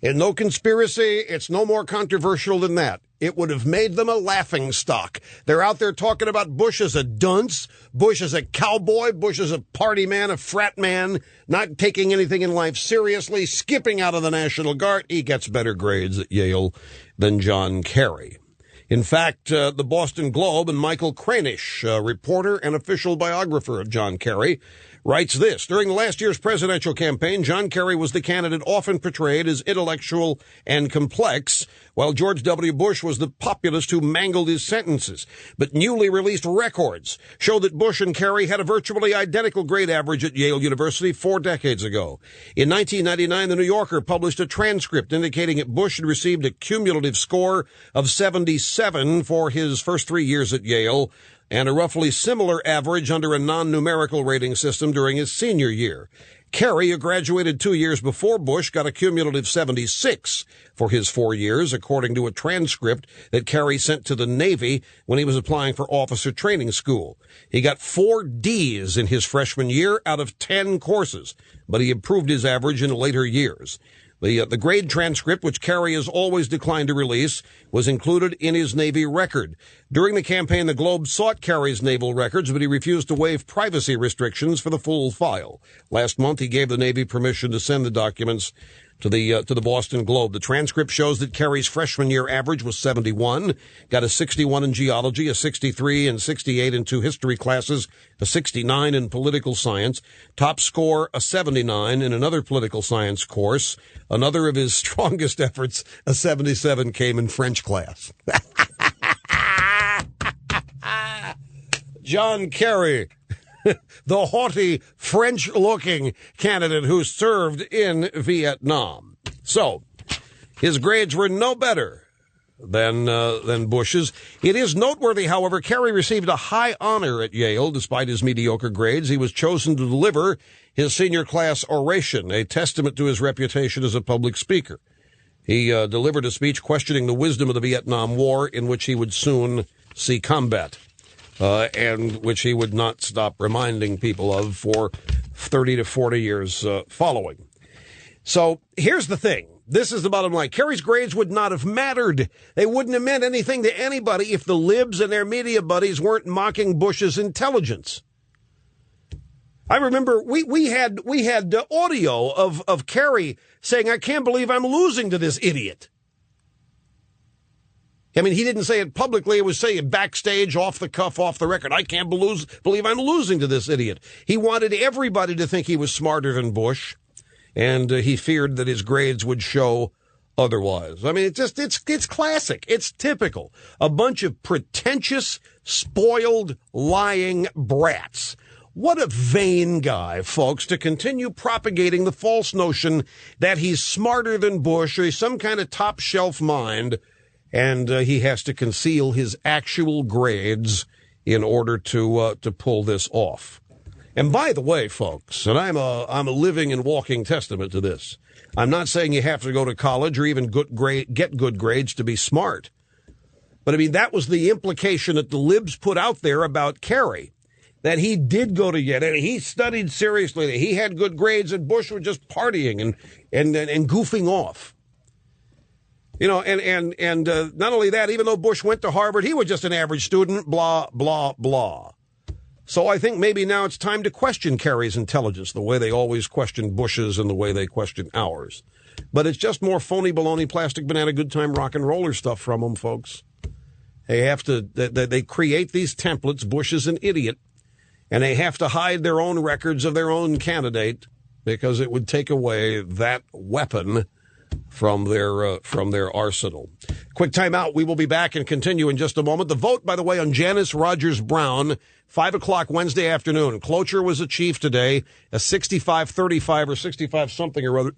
And no conspiracy, it's no more controversial than that. It would have made them a laughing stock. They're out there talking about Bush as a dunce, Bush as a cowboy, Bush as a party man, a frat man, not taking anything in life seriously, skipping out of the National Guard. He gets better grades at Yale than John Kerry. In fact, the Boston Globe and Michael Kranish, reporter and official biographer of John Kerry, writes this. During last year's presidential campaign, John Kerry was the candidate often portrayed as intellectual and complex, while George W. Bush was the populist who mangled his sentences. But newly released records show that Bush and Kerry had a virtually identical grade average at Yale University 4 decades ago. In 1999, The New Yorker published a transcript indicating that Bush had received a cumulative score of 77 for his first 3 years at Yale, and a roughly similar average under a non-numerical rating system during his senior year. Kerry, who graduated 2 years before Bush, got a cumulative 76 for his 4 years, according to a transcript that Kerry sent to the Navy when he was applying for officer training school. He got 4 D's in his freshman year out of 10 courses, but he improved his average in later years. The grade transcript, which Kerry has always declined to release, was included in his Navy record. During the campaign, the Globe sought Kerry's naval records, but he refused to waive privacy restrictions for the full file. Last month, he gave the Navy permission to send the documents to the Boston Globe. The transcript shows that Kerry's freshman year average was 71, got a 61 in geology, a 63 and 68 in 2 history classes, a 69 in political science, top score a 79 in another political science course. Another of his strongest efforts, a 77, came in French class. John Kerry, the haughty, French-looking candidate who served in Vietnam. So, his grades were no better than Bush's. It is noteworthy, however, Kerry received a high honor at Yale. Despite his mediocre grades, he was chosen to deliver his senior class oration, a testament to his reputation as a public speaker. He delivered a speech questioning the wisdom of the Vietnam War, in which he would soon see combat. And which he would not stop reminding people of for 30 to 40 years following. So here's the thing. This is the bottom line. Kerry's grades would not have mattered. They wouldn't have meant anything to anybody if the libs and their media buddies weren't mocking Bush's intelligence. I remember we had audio of Kerry saying, "I can't believe I'm losing to this idiot." I mean, he didn't say it publicly. It was saying backstage, off the cuff, off the record. "I can't believe I'm losing to this idiot." He wanted everybody to think he was smarter than Bush, and he feared that his grades would show otherwise. I mean, it's classic. It's typical. A bunch of pretentious, spoiled, lying brats. What a vain guy, folks, to continue propagating the false notion that he's smarter than Bush or he's some kind of top-shelf mind. And he has to conceal his actual grades in order to pull this off. And by the way, folks, and I'm a living and walking testament to this. I'm not saying you have to go to college or even get good grades to be smart. But I mean, that was the implication that the libs put out there about Kerry, that he did go to Yale and he studied seriously, that he had good grades, and Bush was just partying and goofing off. You know, and not only that, even though Bush went to Harvard, he was just an average student, blah, blah, blah. So I think maybe now it's time to question Kerry's intelligence, the way they always question Bush's and the way they question ours. But it's just more phony, baloney, plastic, banana, good time, rock and roller stuff from them, folks. They create these templates. Bush is an idiot. and they have to hide their own records of their own candidate because it would take away that weapon from their arsenal. Quick timeout. We will be back and continue in just a moment. The vote, by the way, on Janice Rogers Brown, 5 o'clock Wednesday afternoon. Cloture was achieved today, a 65-35 or 65-something or other.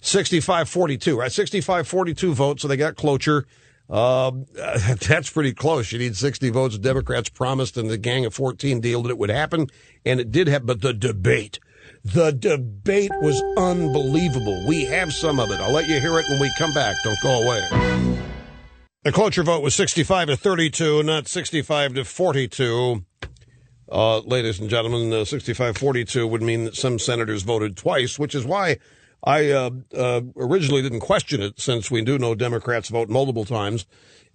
65-42, right? 65-42 votes, so they got cloture. That's pretty close. You need 60 votes. Democrats promised in the Gang of 14 deal that it would happen, and it did happen. But the debate was unbelievable. We have some of it. I'll let you hear it when we come back. Don't go away. The cloture vote was 65-32, not 65-42. Ladies and gentlemen, 65-42 would mean that some senators voted twice, which is why I originally didn't question it, since we do know Democrats vote multiple times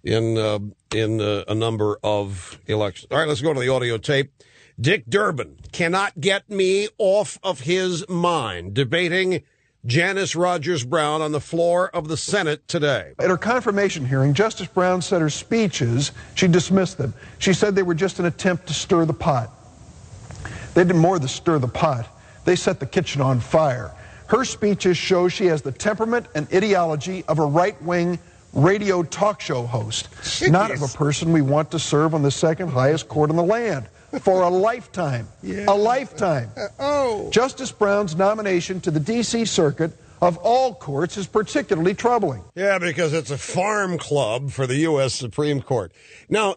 in a number of elections. All right, let's go to the audio tape. Dick Durbin cannot get me off of his mind, debating Janice Rogers Brown on the floor of the Senate today. At her confirmation hearing, Justice Brown said her speeches, she dismissed them. She said they were just an attempt to stir the pot. They did more than stir the pot. They set the kitchen on fire. Her speeches show she has the temperament and ideology of a right-wing radio talk show host, not of a person we want to serve on the second highest court in the land for a lifetime. A lifetime. Justice Brown's nomination to the D.C. Circuit of all courts is particularly troubling. Yeah, because it's a farm club for the U.S. Supreme Court. Now,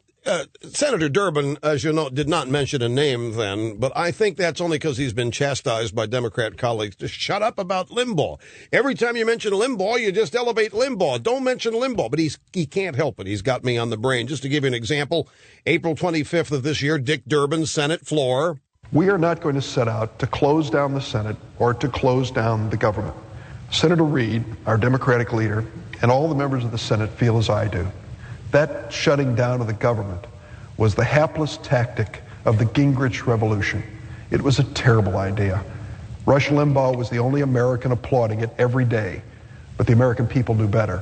Senator Durbin, as you know, did not mention a name then, but I think that's only because he's been chastised by Democrat colleagues to shut up about Limbaugh. Every time you mention Limbaugh, you just elevate Limbaugh. Don't mention Limbaugh, but he can't help it. He's got me on the brain. Just to give you an example, April 25th of this year, Dick Durbin, Senate floor. We are not going to set out to close down the Senate or to close down the government. Senator Reid, our Democratic leader, and all the members of the Senate feel as I do. That shutting down of the government was the hapless tactic of the Gingrich Revolution. It was a terrible idea. Rush Limbaugh was the only American applauding it every day, but the American people knew better.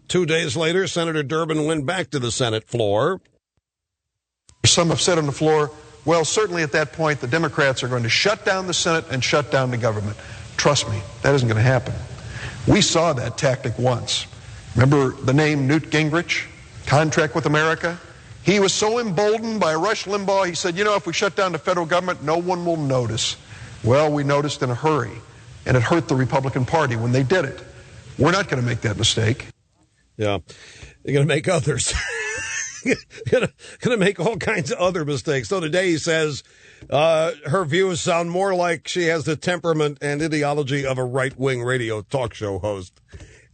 2 days later, Senator Durbin went back to the Senate floor. Some have said on the floor, well, certainly at that point, the Democrats are going to shut down the Senate and shut down the government. Trust me, that isn't going to happen. We saw that tactic once. Remember the name Newt Gingrich? Contract with America? He was so emboldened by Rush Limbaugh, he said, you know, if we shut down the federal government, no one will notice. Well, we noticed in a hurry, and it hurt the Republican Party when they did it. We're not going to make that mistake. Yeah, you're going to make others. Going to make all kinds of other mistakes. So today he says her views sound more like she has the temperament and ideology of a right-wing radio talk show host.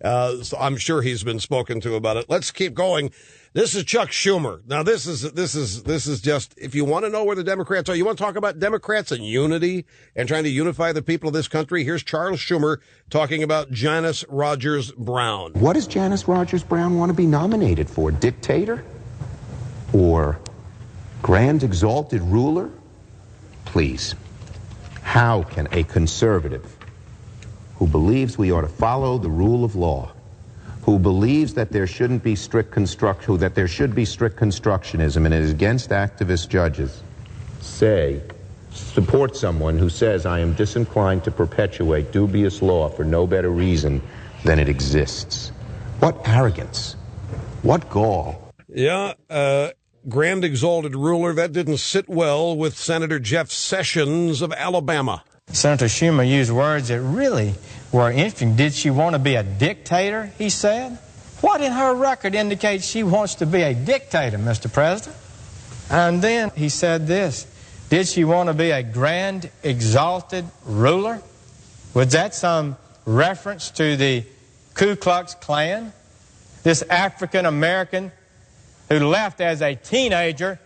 So I'm sure he's been spoken to about it. Let's keep going. This is Chuck Schumer. Now, this is just, if you want to know where the Democrats are, you want to talk about Democrats and unity and trying to unify the people of this country. Here's Charles Schumer talking about Janice Rogers Brown. What does Janice Rogers Brown want to be nominated for? Dictator? Or grand exalted ruler? Please, how can a conservative who believes we ought to follow the rule of law, who believes that there shouldn't be strict constructionism and is against activist judges, support someone who says, I am disinclined to perpetuate dubious law for no better reason than it exists? What arrogance, what gall. Yeah, grand exalted ruler, that didn't sit well with Senator Jeff Sessions of Alabama. Senator Schumer used words that really were interesting. Did she want to be a dictator, he said? What in her record indicates she wants to be a dictator, Mr. President? And then he said this, did she want to be a grand exalted ruler? Was that some reference to the Ku Klux Klan? This African American who left as a teenager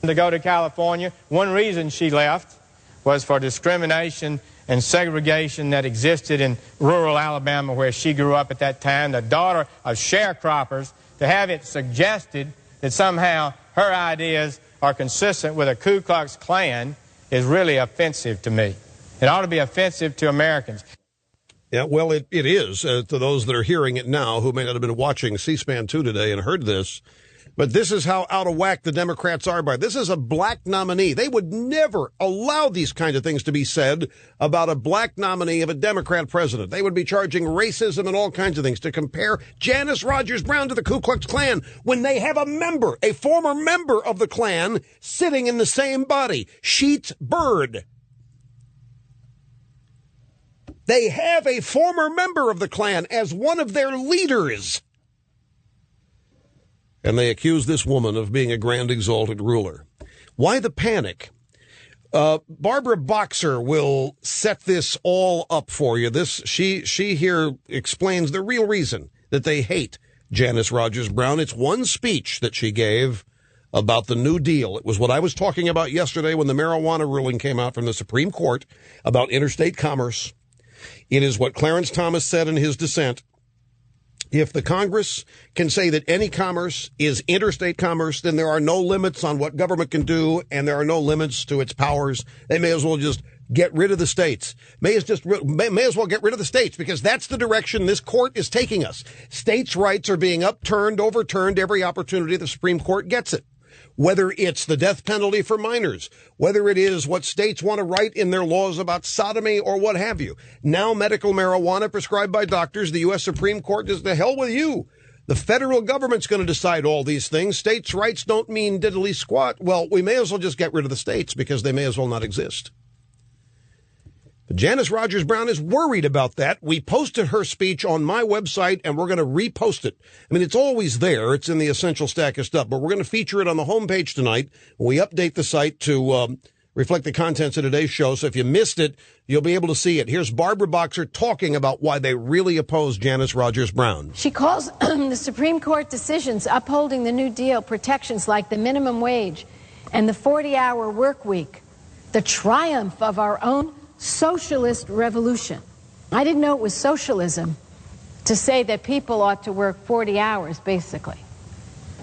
to go to California. One reason she left was for discrimination and segregation that existed in rural Alabama where she grew up at that time, the daughter of sharecroppers. To have it suggested that somehow her ideas are consistent with a Ku Klux Klan is really offensive to me. It ought to be offensive to Americans. Yeah, well, it is to those that are hearing it now who may not have been watching C-SPAN 2 today and heard this. But this is how out of whack the Democrats are by this is a black nominee. They would never allow these kind of things to be said about a black nominee of a Democrat president. They would be charging racism and all kinds of things to compare Janice Rogers Brown to the Ku Klux Klan when they have a former member of the Klan sitting in the same body, Sheets Bird. They have a former member of the Klan as one of their leaders. And they accuse this woman of being a grand exalted ruler. Why the panic? Barbara Boxer will set this all up for you. She here explains the real reason that they hate Janice Rogers Brown. It's one speech that she gave about the New Deal. It was what I was talking about yesterday when the marijuana ruling came out from the Supreme Court about interstate commerce. It is what Clarence Thomas said in his dissent. If the Congress can say that any commerce is interstate commerce, then there are no limits on what government can do, and there are no limits to its powers. They may as well just get rid of the states. May as well get rid of the states, because that's the direction this court is taking us. States' rights are being overturned every opportunity the Supreme Court gets it. Whether it's the death penalty for minors, whether it is what states want to write in their laws about sodomy or what have you. Now medical marijuana prescribed by doctors, the U.S. Supreme Court is the hell with you. The federal government's going to decide all these things. States' rights don't mean diddly squat. Well, we may as well just get rid of the states because they may as well not exist. But Janice Rogers Brown is worried about that. We posted her speech on my website, and we're going to repost it. I mean, it's always there. It's in the essential stack of stuff, but we're going to feature it on the homepage tonight. We update the site to reflect the contents of today's show, so if you missed it, you'll be able to see it. Here's Barbara Boxer talking about why they really oppose Janice Rogers Brown. She calls the Supreme Court decisions upholding the New Deal protections like the minimum wage and the 40-hour work week the triumph of our own socialist revolution. I didn't know it was socialism to say that people ought to work 40 hours, basically.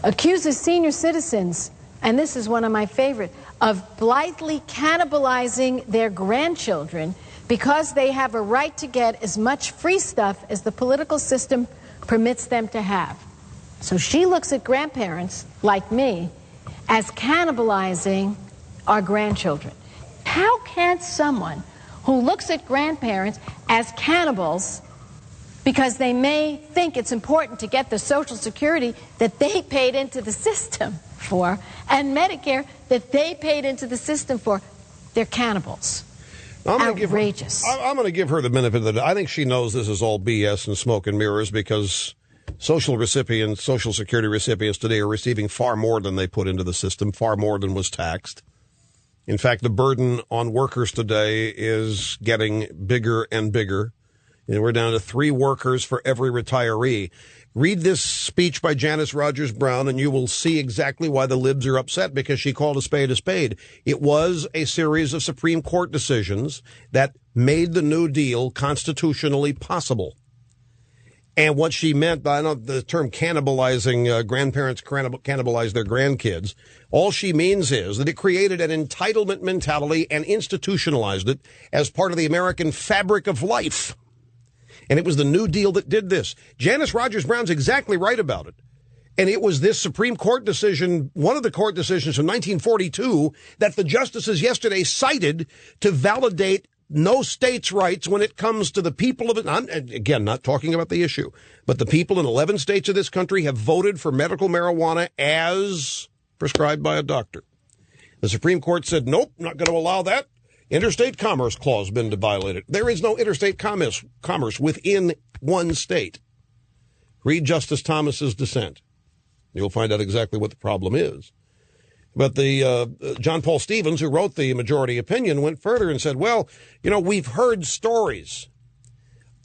Accuses senior citizens, and this is one of my favorite, of blithely cannibalizing their grandchildren because they have a right to get as much free stuff as the political system permits them to have. So she looks at grandparents, like me, as cannibalizing our grandchildren. How can someone who looks at grandparents as cannibals because they may think it's important to get the Social Security that they paid into the system for and Medicare that they paid into the system for, they're cannibals. Outrageous. I'm going to give her the benefit of the doubt. I think she knows this is all BS and smoke and mirrors because Social Security recipients today are receiving far more than they put into the system, far more than was taxed. In fact, the burden on workers today is getting bigger and bigger. And we're down to 3 workers for every retiree. Read this speech by Janice Rogers Brown, and you will see exactly why the libs are upset, because she called a spade a spade. It was a series of Supreme Court decisions that made the New Deal constitutionally possible. And what she meant by the term cannibalizing, grandparents cannibalize their grandkids, all she means is that it created an entitlement mentality and institutionalized it as part of the American fabric of life. And it was the New Deal that did this. Janice Rogers Brown's exactly right about it. And it was this Supreme Court decision, one of the court decisions from 1942, that the justices yesterday cited to validate no states' rights when it comes to the people of it. I'm, again, not talking about the issue, but the people in 11 states of this country have voted for medical marijuana as prescribed by a doctor. The Supreme Court said, nope, not going to allow that. Interstate commerce clause been violated. There is no interstate commerce within one state. Read Justice Thomas's dissent. You'll find out exactly what the problem is. But the John Paul Stevens, who wrote the majority opinion, went further and said, well, you know, we've heard stories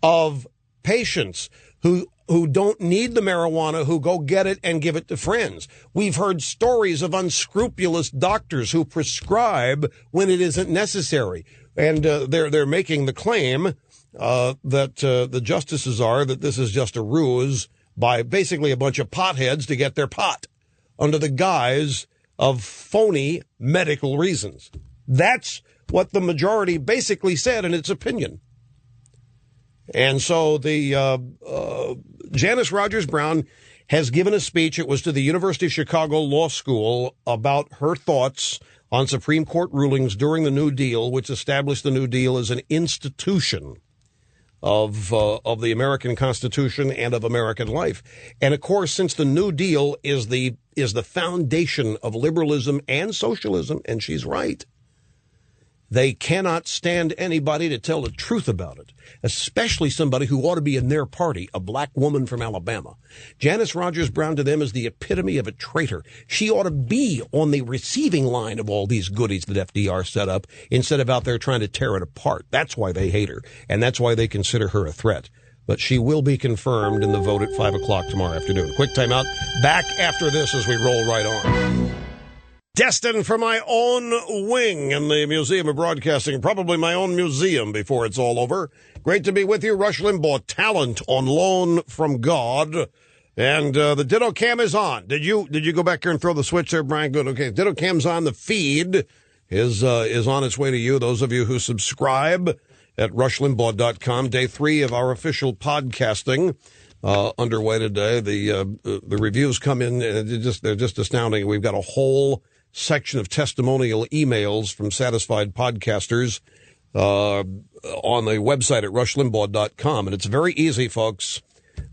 of patients who don't need the marijuana, who go get it and give it to friends. We've heard stories of unscrupulous doctors who prescribe when it isn't necessary. And they're making the claim that the justices are that this is just a ruse by basically a bunch of potheads to get their pot under the guise of phony medical reasons. That's what the majority basically said in its opinion. And so the Janice Rogers Brown has given a speech. It was to the University of Chicago Law School about her thoughts on Supreme Court rulings during the New Deal, which established the New Deal as an institution of the American Constitution and of American life. And of course, since the New Deal is the foundation of liberalism and socialism, and she's right, they cannot stand anybody to tell the truth about it, especially somebody who ought to be in their party, a black woman from Alabama. Janice Rogers Brown to them is the epitome of a traitor. She ought to be on the receiving line of all these goodies that FDR set up instead of out there trying to tear it apart. That's why they hate her, and that's why they consider her a threat. But she will be confirmed in the vote at 5 o'clock tomorrow afternoon. Quick time out. Back after this as we roll right on. Destined for my own wing in the Museum of Broadcasting, probably my own museum before it's all over. Great to be with you. Rush Limbaugh, talent on loan from God. And the Ditto Cam is on. Did you go back here and throw the switch there, Brian? Good. Okay. Ditto Cam's on. The feed is on its way to you. Those of you who subscribe at rushlimbaugh.com. Day 3 of our official podcasting underway today. The reviews come in, and they're just astounding. We've got a whole section of testimonial emails from satisfied podcasters on the website at rushlimbaugh.com. And it's very easy, folks.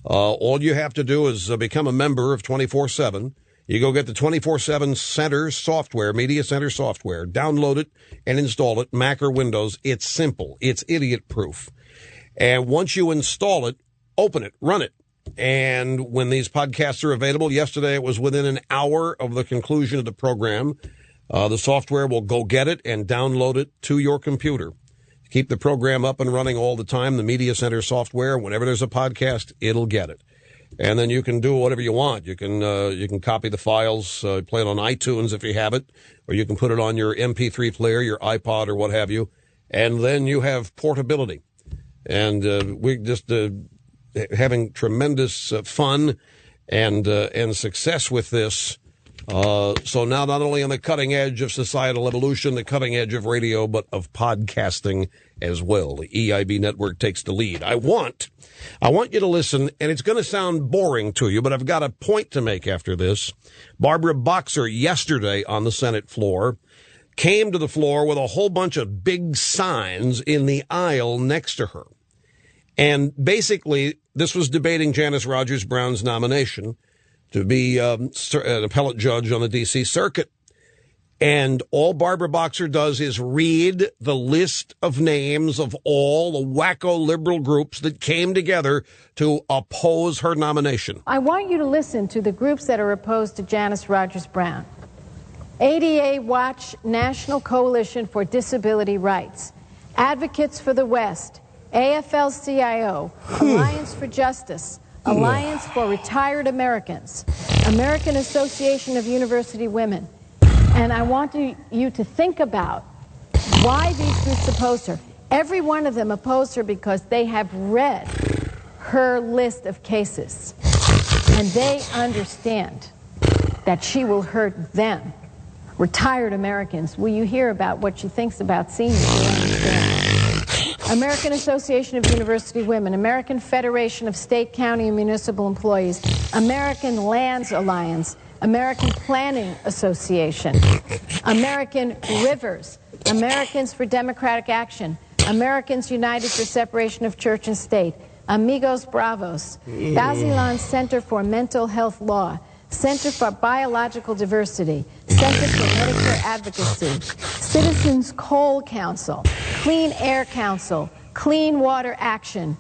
All you have to do is become a member of 24/7. You go get the 24/7 Center software, Media Center software, download it and install it, Mac or Windows. It's simple. It's idiot-proof. And once you install it, open it, run it. And when these podcasts are available, yesterday it was within an hour of the conclusion of the program, the software will go get it and download it to your computer. Keep the program up and running all the time. The Media Center software, whenever there's a podcast, it'll get it. And then you can do whatever you want. You can copy the files, play it on iTunes if you have it, or you can put it on your MP3 player, your iPod, or what have you. And then you have portability. And we just having tremendous fun and success with this. So now not only on the cutting edge of societal evolution, the cutting edge of radio, but of podcasting as well. The EIB network takes the lead. I want you to listen, and it's going to sound boring to you, but I've got a point to make after this. Barbara Boxer yesterday on the Senate floor came to the floor with a whole bunch of big signs in the aisle next to her. And basically, this was debating Janice Rogers Brown's nomination to be an appellate judge on the D.C. Circuit. And all Barbara Boxer does is read the list of names of all the wacko liberal groups that came together to oppose her nomination. I want you to listen to the groups that are opposed to Janice Rogers Brown. ADA Watch, National Coalition for Disability Rights, Advocates for the West, AFL-CIO, Alliance for Justice, Alliance for Retired Americans, American Association of University Women. And I want you to think about why these groups opposed her. Every one of them opposed her because they have read her list of cases. And they understand that she will hurt them. Retired Americans, will you hear about what she thinks about seniors? You'll understand. American Association of University Women, American Federation of State, County, and Municipal Employees, American Lands Alliance, American Planning Association, American Rivers, Americans for Democratic Action, Americans United for Separation of Church and State, Amigos Bravos, Bazilan Center for Mental Health Law, Center for Biological Diversity, Center for Medicare Advocacy, Citizens Coal Council, Clean Air Council, Clean Water Action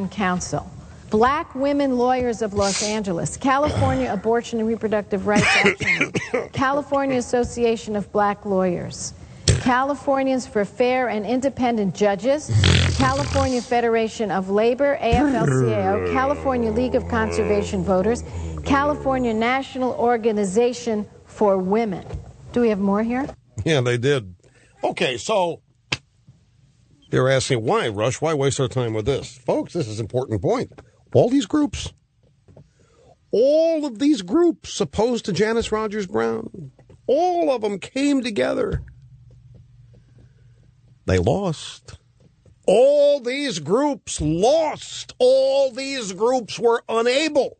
Council, Black Women Lawyers of Los Angeles, California Abortion and Reproductive Rights Action League, California Association of Black Lawyers, Californians for Fair and Independent Judges, California Federation of Labor, AFL-CIO, California League of Conservation Voters, California National Organization for Women. Do we have more here? Yeah, they did. Okay, so they're asking, why, Rush? Why waste our time with this? Folks, this is an important point. All these groups, all of these groups opposed to Janice Rogers Brown, all of them came together. They lost. All these groups lost. All these groups were unable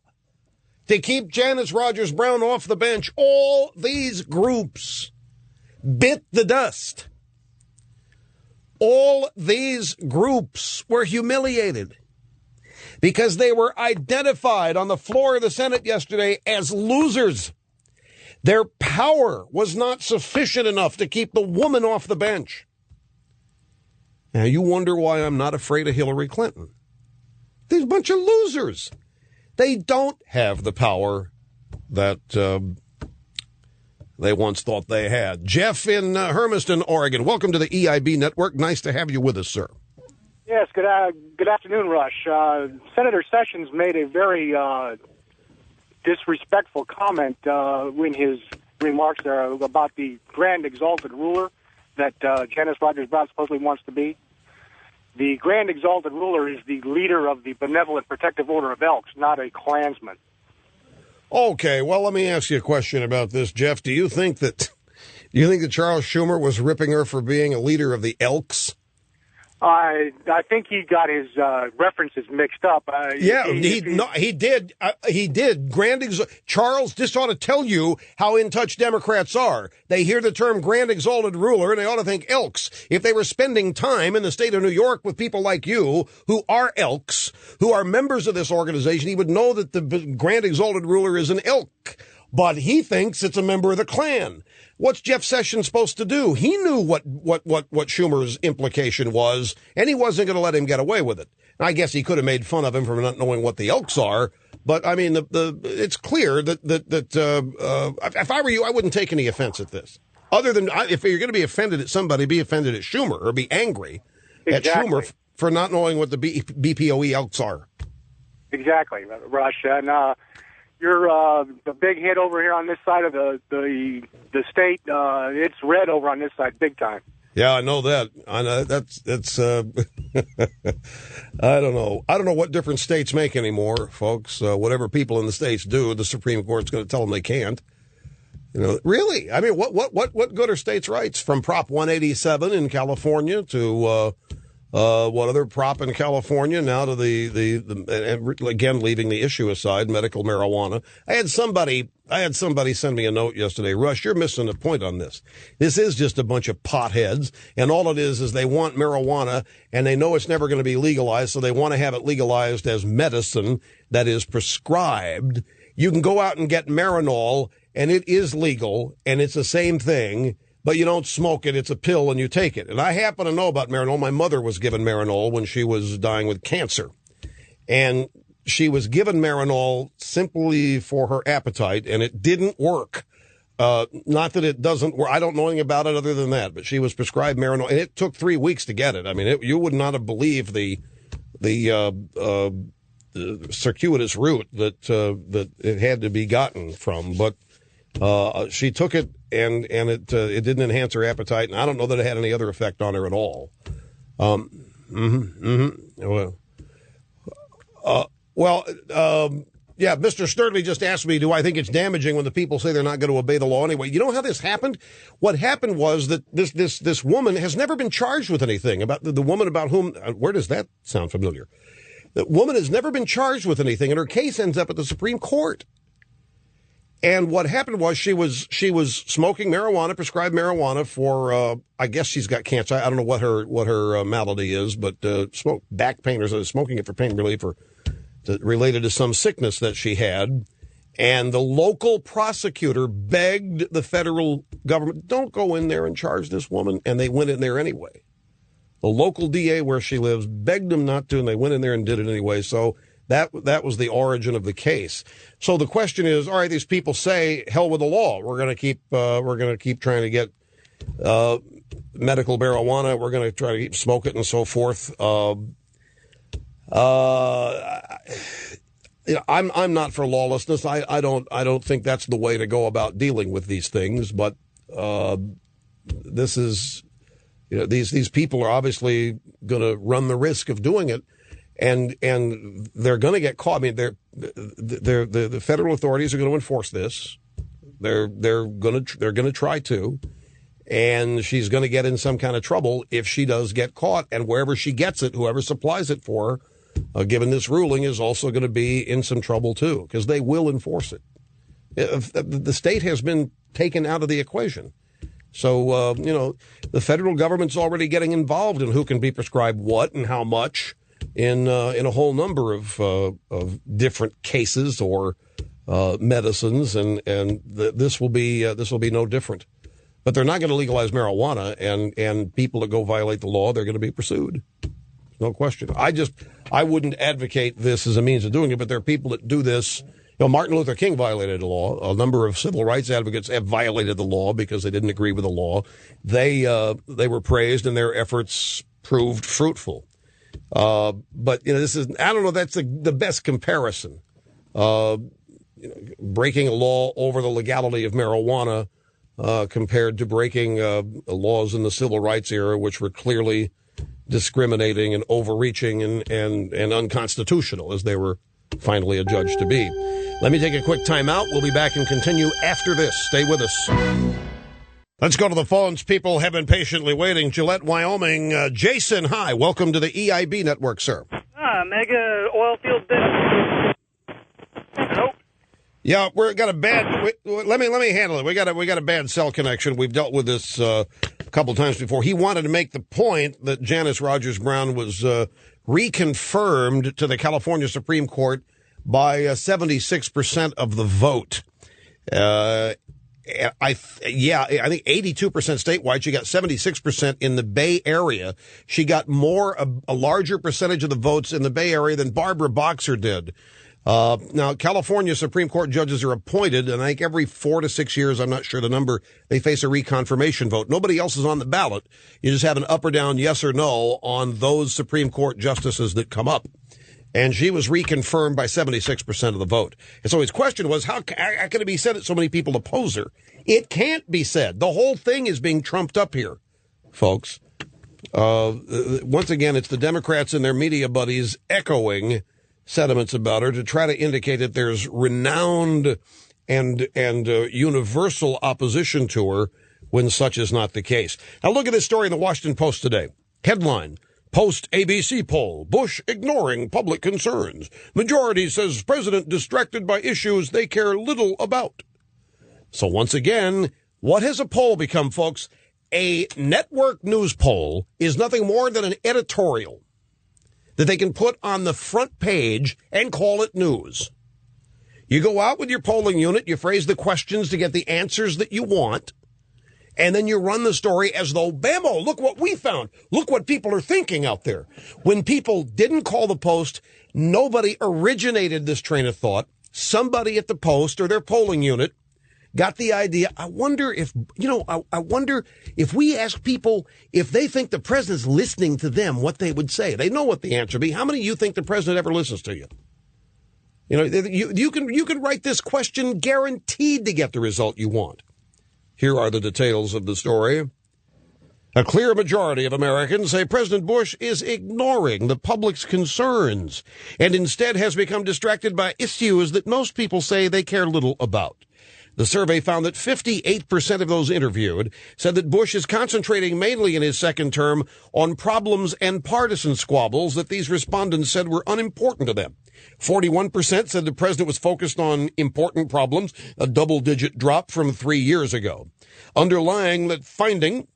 to keep Janice Rogers Brown off the bench. All these groups bit the dust. All these groups were humiliated because they were identified on the floor of the Senate yesterday as losers. Their power was not sufficient enough to keep the woman off the bench. Now, you wonder why I'm not afraid of Hillary Clinton. These bunch of losers. They don't have the power that they once thought they had. Jeff in Hermiston, Oregon. Welcome to the EIB Network. Nice to have you with us, sir. Yes, good afternoon, Rush. Senator Sessions made a very disrespectful comment in his remarks there about the grand exalted ruler that Janice Rogers Brown supposedly wants to be. The grand exalted ruler is the leader of the Benevolent Protective Order of Elks, not a Klansman. Okay, well, let me ask you a question about this, Jeff. Do you think that Charles Schumer was ripping her for being a leader of the Elks? I think he got his references mixed up. He did. He did. Charles, this ought to tell you how in touch Democrats are. They hear the term grand exalted ruler and they ought to think Elks. If they were spending time in the state of New York with people like you who are Elks, who are members of this organization, he would know that the grand exalted ruler is an Elk. But he thinks it's a member of the Klan. What's Jeff Sessions supposed to do? He knew what Schumer's implication was, and he wasn't going to let him get away with it. I guess he could have made fun of him for not knowing what the Elks are, but I mean, it's clear that if I were you, I wouldn't take any offense at this. Other than if you're going to be offended at somebody, be offended at Schumer or be angry at Schumer for not knowing what the BPOE Elks are. Exactly, Rush, and you're the big hit over here on this side of the state. It's red over on this side, big time. Yeah, I know that. I know that's. I don't know. I don't know what different states make anymore, folks. Whatever people in the states do, the Supreme Court's going to tell them they can't. You know, really. I mean, what good are states' rights? From Prop 187 in California to what other prop in California now to the again, leaving the issue aside, medical marijuana. I had somebody send me a note yesterday. Rush, you're missing a point on this. This is just a bunch of potheads, and all it is they want marijuana, and they know it's never going to be legalized, so they want to have it legalized as medicine that is prescribed. You can go out and get Marinol, and it is legal, and it's the same thing. But you don't smoke it. It's a pill and you take it. And I happen to know about Marinol. My mother was given Marinol when she was dying with cancer. And she was given Marinol simply for her appetite, and it didn't work. Not that it doesn't work. I don't know anything about it other than that. But she was prescribed Marinol, and it took 3 weeks to get it. I mean, you would not have believed the circuitous route that it had to be gotten from. But she took it, and it didn't enhance her appetite, and I don't know that it had any other effect on her at all. Yeah, Mr. Sturdley just asked me, do I think it's damaging when the people say they're not going to obey the law anyway? You know how this happened? What happened was that this woman has never been charged with anything. About the woman about whom, where does that sound familiar? The woman has never been charged with anything, and her case ends up at the Supreme Court. And what happened was she was smoking marijuana, prescribed marijuana for, I guess she's got cancer. I don't know what her malady is, but back pain or smoking it for pain relief or related to some sickness that she had. And the local prosecutor begged the federal government, don't go in there and charge this woman. And they went in there anyway. The local DA where she lives begged them not to, and they went in there and did it anyway. So that was the origin of the case. So the question is, all right, these people say, hell with the law. We're going to keep trying to get medical marijuana. We're going to try to keep smoke it and so forth. I'm not for lawlessness. I don't think that's the way to go about dealing with these things. But this is, these people are obviously going to run the risk of doing it. And they're going to get caught. I mean, the federal authorities are going to enforce this. They're going to try to, and she's going to get in some kind of trouble if she does get caught. And wherever she gets it, whoever supplies it for her, given this ruling, is also going to be in some trouble, too, because they will enforce it. The state has been taken out of the equation. So, the federal government's already getting involved in who can be prescribed what and how much in a whole number of different cases or medicines, and this will be no different. But they're not going to legalize marijuana, and people that go violate the law, they're going to be pursued. No question. I wouldn't advocate this as a means of doing it, but there are people that do this. Martin Luther King violated the law. A number of civil rights advocates have violated the law because they didn't agree with the law. They were praised, and their efforts proved fruitful. But this is, I don't know, that's the best comparison. Breaking a law over the legality of marijuana compared to breaking laws in the civil rights era, which were clearly discriminating and overreaching and unconstitutional, as they were finally adjudged to be. Let me take a quick time out. We'll be back and continue after this. Stay with us. Let's go to the phones. People have been patiently waiting. Gillette, Wyoming. Jason, hi. Welcome to the EIB network, sir. Mega oil field business. Nope. Yeah, we got a bad. Let me handle it. We got a bad cell connection. We've dealt with this a couple times before. He wanted to make the point that Janice Rogers Brown was reconfirmed to the California Supreme Court by 76% of the vote. I think 82% statewide. She got 76% in the Bay Area. She got a larger percentage of the votes in the Bay Area than Barbara Boxer did. Now, California Supreme Court judges are appointed, and I think every 4 to 6 years, I'm not sure the number, they face a reconfirmation vote. Nobody else is on the ballot. You just have an up or down, yes or no, on those Supreme Court justices that come up. And she was reconfirmed by 76% of the vote. And so his question was, how can it be said that so many people oppose her? It can't be said. The whole thing is being trumped up here, folks. Once again, it's the Democrats and their media buddies echoing sentiments about her to try to indicate that there's renowned and universal opposition to her when such is not the case. Now look at this story in the Washington Post today. Headline: Post-ABC poll, Bush ignoring public concerns. Majority says president distracted by issues they care little about. So once again, what has a poll become, folks? A network news poll is nothing more than an editorial that they can put on the front page and call it news. You go out with your polling unit, you phrase the questions to get the answers that you want, and then you run the story as though, bammo, look what we found. Look what people are thinking out there. When people didn't call the Post, nobody originated this train of thought. Somebody at the Post or their polling unit got the idea. I wonder if we ask people if they think the president's listening to them, what they would say. They know what the answer would be. How many of you think the president ever listens to you? You can write this question guaranteed to get the result you want. Here are the details of the story. A clear majority of Americans say President Bush is ignoring the public's concerns and instead has become distracted by issues that most people say they care little about. The survey found that 58% of those interviewed said that Bush is concentrating mainly in his second term on problems and partisan squabbles that these respondents said were unimportant to them. 41% said the president was focused on important problems, a double-digit drop from 3 years ago. Underlying that finding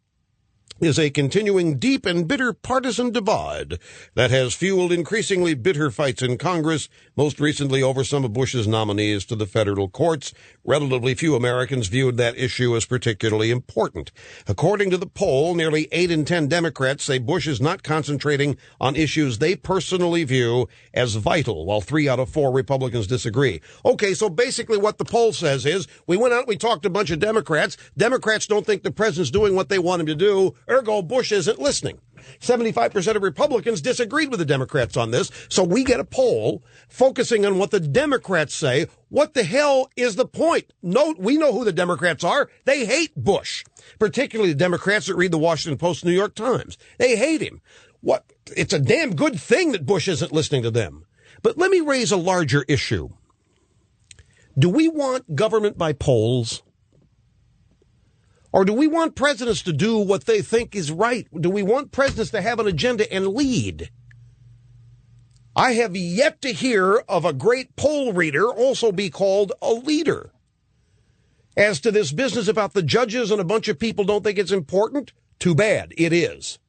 is a continuing deep and bitter partisan divide that has fueled increasingly bitter fights in Congress, most recently over some of Bush's nominees to the federal courts. Relatively few Americans viewed that issue as particularly important. According to the poll, nearly 8 in 10 Democrats say Bush is not concentrating on issues they personally view as vital, while 3 out of 4 Republicans disagree. Okay, so basically what the poll says is, we went out, we talked to a bunch of Democrats. Democrats don't think the president's doing what they want him to do. Ergo, Bush isn't listening. 75% of Republicans disagreed with the Democrats on this, so we get a poll focusing on what the Democrats say. What the hell is the point? No, we know who the Democrats are. They hate Bush, particularly the Democrats that read the Washington Post, New York Times. They hate him. What? It's a damn good thing that Bush isn't listening to them. But let me raise a larger issue. Do we want government by polls? Or do we want presidents to do what they think is right? Do we want presidents to have an agenda and lead? I have yet to hear of a great poll reader also be called a leader. As to this business about the judges and a bunch of people don't think it's important, too bad, it is.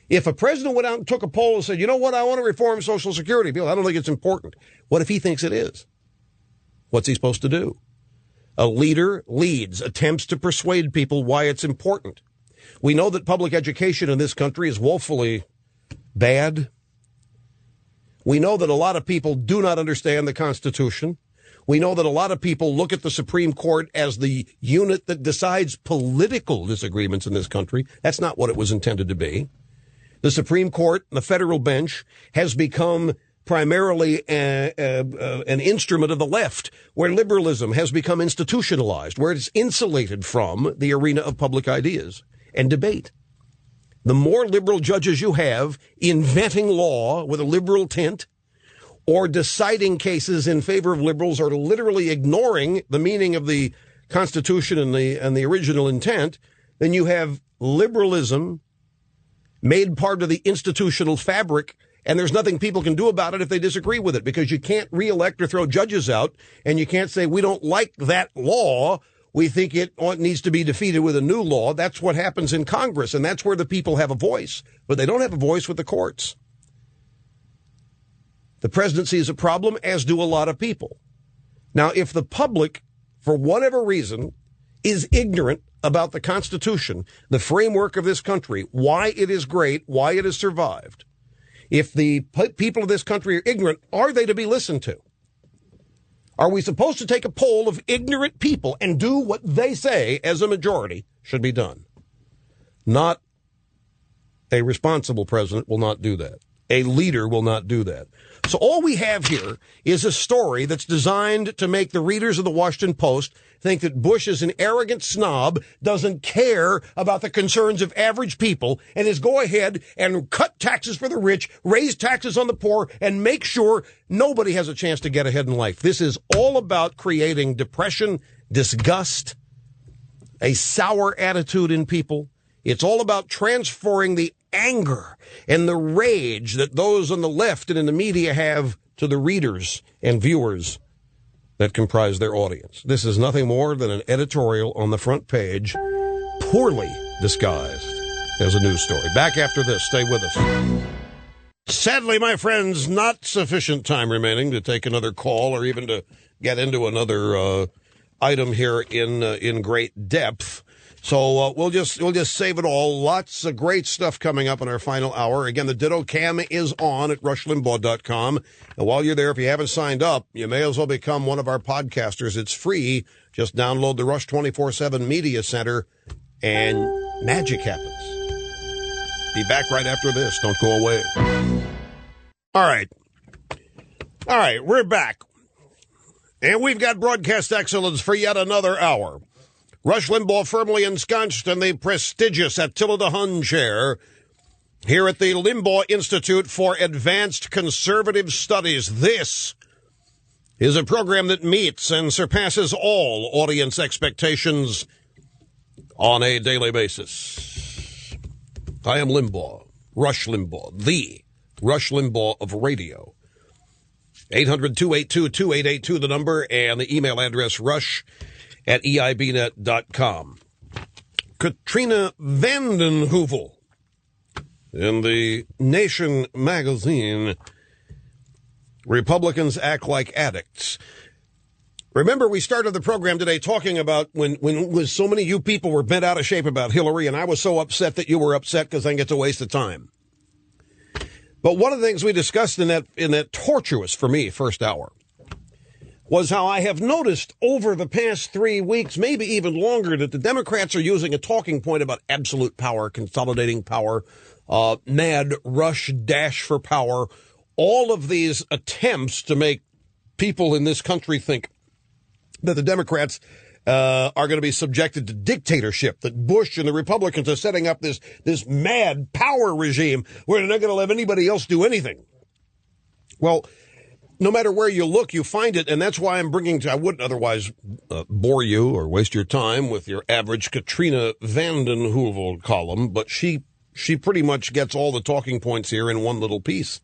If a president went out and took a poll and said, you know what, I want to reform Social Security, people, I don't think it's important. What if he thinks it is? What's he supposed to do? A leader leads, attempts to persuade people why it's important. We know that public education in this country is woefully bad. We know that a lot of people do not understand the Constitution. We know that a lot of people look at the Supreme Court as the unit that decides political disagreements in this country. That's not what it was intended to be. The Supreme Court, the federal bench, has become primarily an instrument of the left, where liberalism has become institutionalized, where it's insulated from the arena of public ideas and debate. The more liberal judges you have inventing law with a liberal tint or deciding cases in favor of liberals or literally ignoring the meaning of the Constitution and the original intent, then you have liberalism made part of the institutional fabric, and there's nothing people can do about it if they disagree with it, because you can't reelect or throw judges out, and you can't say, we don't like that law, we think it needs to be defeated with a new law. That's what happens in Congress, and that's where the people have a voice, but they don't have a voice with the courts. The presidency is a problem, as do a lot of people. Now, if the public, for whatever reason, is ignorant about the Constitution, the framework of this country, why it is great, why it has survived, if the people of this country are ignorant, are they to be listened to? Are we supposed to take a poll of ignorant people and do what they say as a majority should be done? Not a responsible president will not do that. A leader will not do that. So all we have here is a story that's designed to make the readers of the Washington Post think that Bush is an arrogant snob, doesn't care about the concerns of average people, and is go ahead and cut taxes for the rich, raise taxes on the poor, and make sure nobody has a chance to get ahead in life. This is all about creating depression, disgust, a sour attitude in people. It's all about transferring the anger and the rage that those on the left and in the media have to the readers and viewers that comprise their audience. This is nothing more than an editorial on the front page, poorly disguised as a news story. Back after this. Stay with us. Sadly, my friends, not sufficient time remaining to take another call or even to get into another item here in great depth. So we'll just save it all. Lots of great stuff coming up in our final hour. Again, the Ditto Cam is on at rushlimbaugh.com. And while you're there, if you haven't signed up, you may as well become one of our podcasters. It's free. Just download the Rush 24/7 Media Center, and magic happens. Be back right after this. Don't go away. All right, we're back. And we've got broadcast excellence for yet another hour. Rush Limbaugh firmly ensconced in the prestigious Attila the Hun chair here at the Limbaugh Institute for Advanced Conservative Studies. This is a program that meets and surpasses all audience expectations on a daily basis. I am Limbaugh, Rush Limbaugh, the Rush Limbaugh of radio. 800-282-2882, the number, and the email address, rush@eibnet.com. Katrina vanden Heuvel in the Nation magazine, Republicans act like addicts. Remember, we started the program today talking about when so many of you people were bent out of shape about Hillary, and I was so upset that you were upset because I think it's a waste of time. But one of the things we discussed in that tortuous, for me, first hour was how I have noticed over the past 3 weeks, maybe even longer, that the Democrats are using a talking point about absolute power, consolidating power, mad rush dash for power, all of these attempts to make people in this country think that the Democrats are going to be subjected to dictatorship, that Bush and the Republicans are setting up this mad power regime where they're not going to let anybody else do anything. Well, no matter where you look, you find it, and that's why I'm I wouldn't otherwise bore you or waste your time with your average Katrina vanden Heuvel column, but she pretty much gets all the talking points here in one little piece.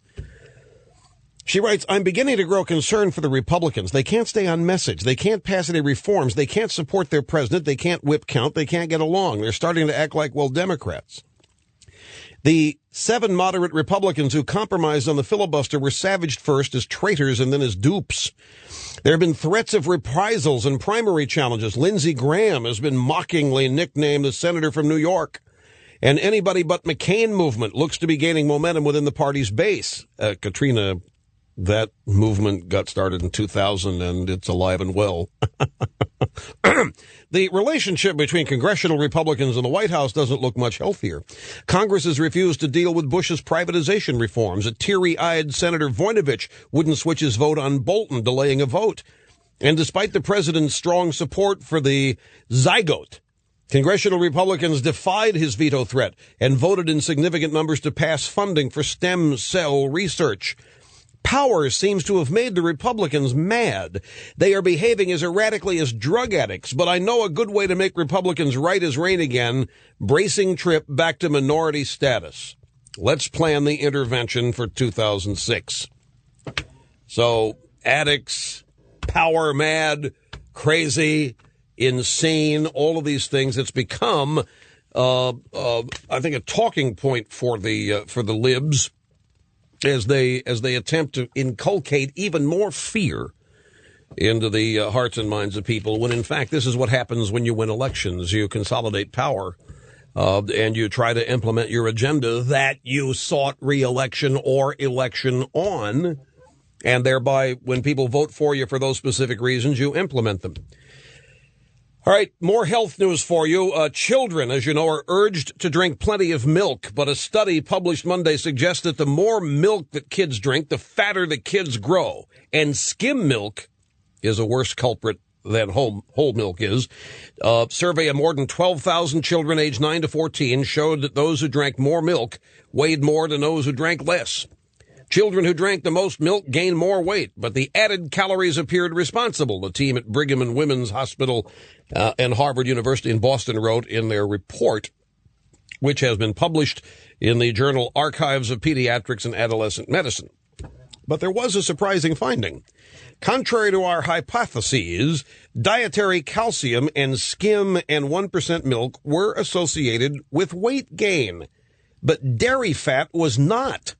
She writes, I'm beginning to grow concerned for the Republicans. They can't stay on message. They can't pass any reforms. They can't support their president. They can't whip count. They can't get along. They're starting to act like, well, Democrats. The 7 moderate Republicans who compromised on the filibuster were savaged first as traitors and then as dupes. There have been threats of reprisals and primary challenges. Lindsey Graham has been mockingly nicknamed the senator from New York. And anybody but McCain movement looks to be gaining momentum within the party's base. Katrina, that movement got started in 2000, and it's alive and well. The relationship between congressional Republicans and the White House doesn't look much healthier. Congress has refused to deal with Bush's privatization reforms. A teary-eyed Senator Voinovich wouldn't switch his vote on Bolton, delaying a vote. And despite the president's strong support for the zygote, congressional Republicans defied his veto threat and voted in significant numbers to pass funding for stem cell research. Power seems to have made the Republicans mad. They are behaving as erratically as drug addicts, but I know a good way to make Republicans right as rain again, bracing trip back to minority status. Let's plan the intervention for 2006. So, addicts, power mad, crazy, insane, all of these things. It's become, I think, a talking point for the libs as they attempt to inculcate even more fear into the hearts and minds of people, when in fact this is what happens when you win elections. You consolidate power and you try to implement your agenda that you sought re-election or election on, and thereby when people vote for you for those specific reasons, you implement them. All right, more health news for you. Children, as you know, are urged to drink plenty of milk, but a study published Monday suggests that the more milk that kids drink, the fatter the kids grow. And skim milk is a worse culprit than whole milk is. A survey of more than 12,000 children aged 9 to 14 showed that those who drank more milk weighed more than those who drank less. Children who drank the most milk gained more weight, but the added calories appeared responsible, the team at Brigham and Women's Hospital and Harvard University in Boston wrote in their report, which has been published in the journal Archives of Pediatrics and Adolescent Medicine. But there was a surprising finding. Contrary to our hypotheses, dietary calcium and skim and 1% milk were associated with weight gain, but dairy fat was not.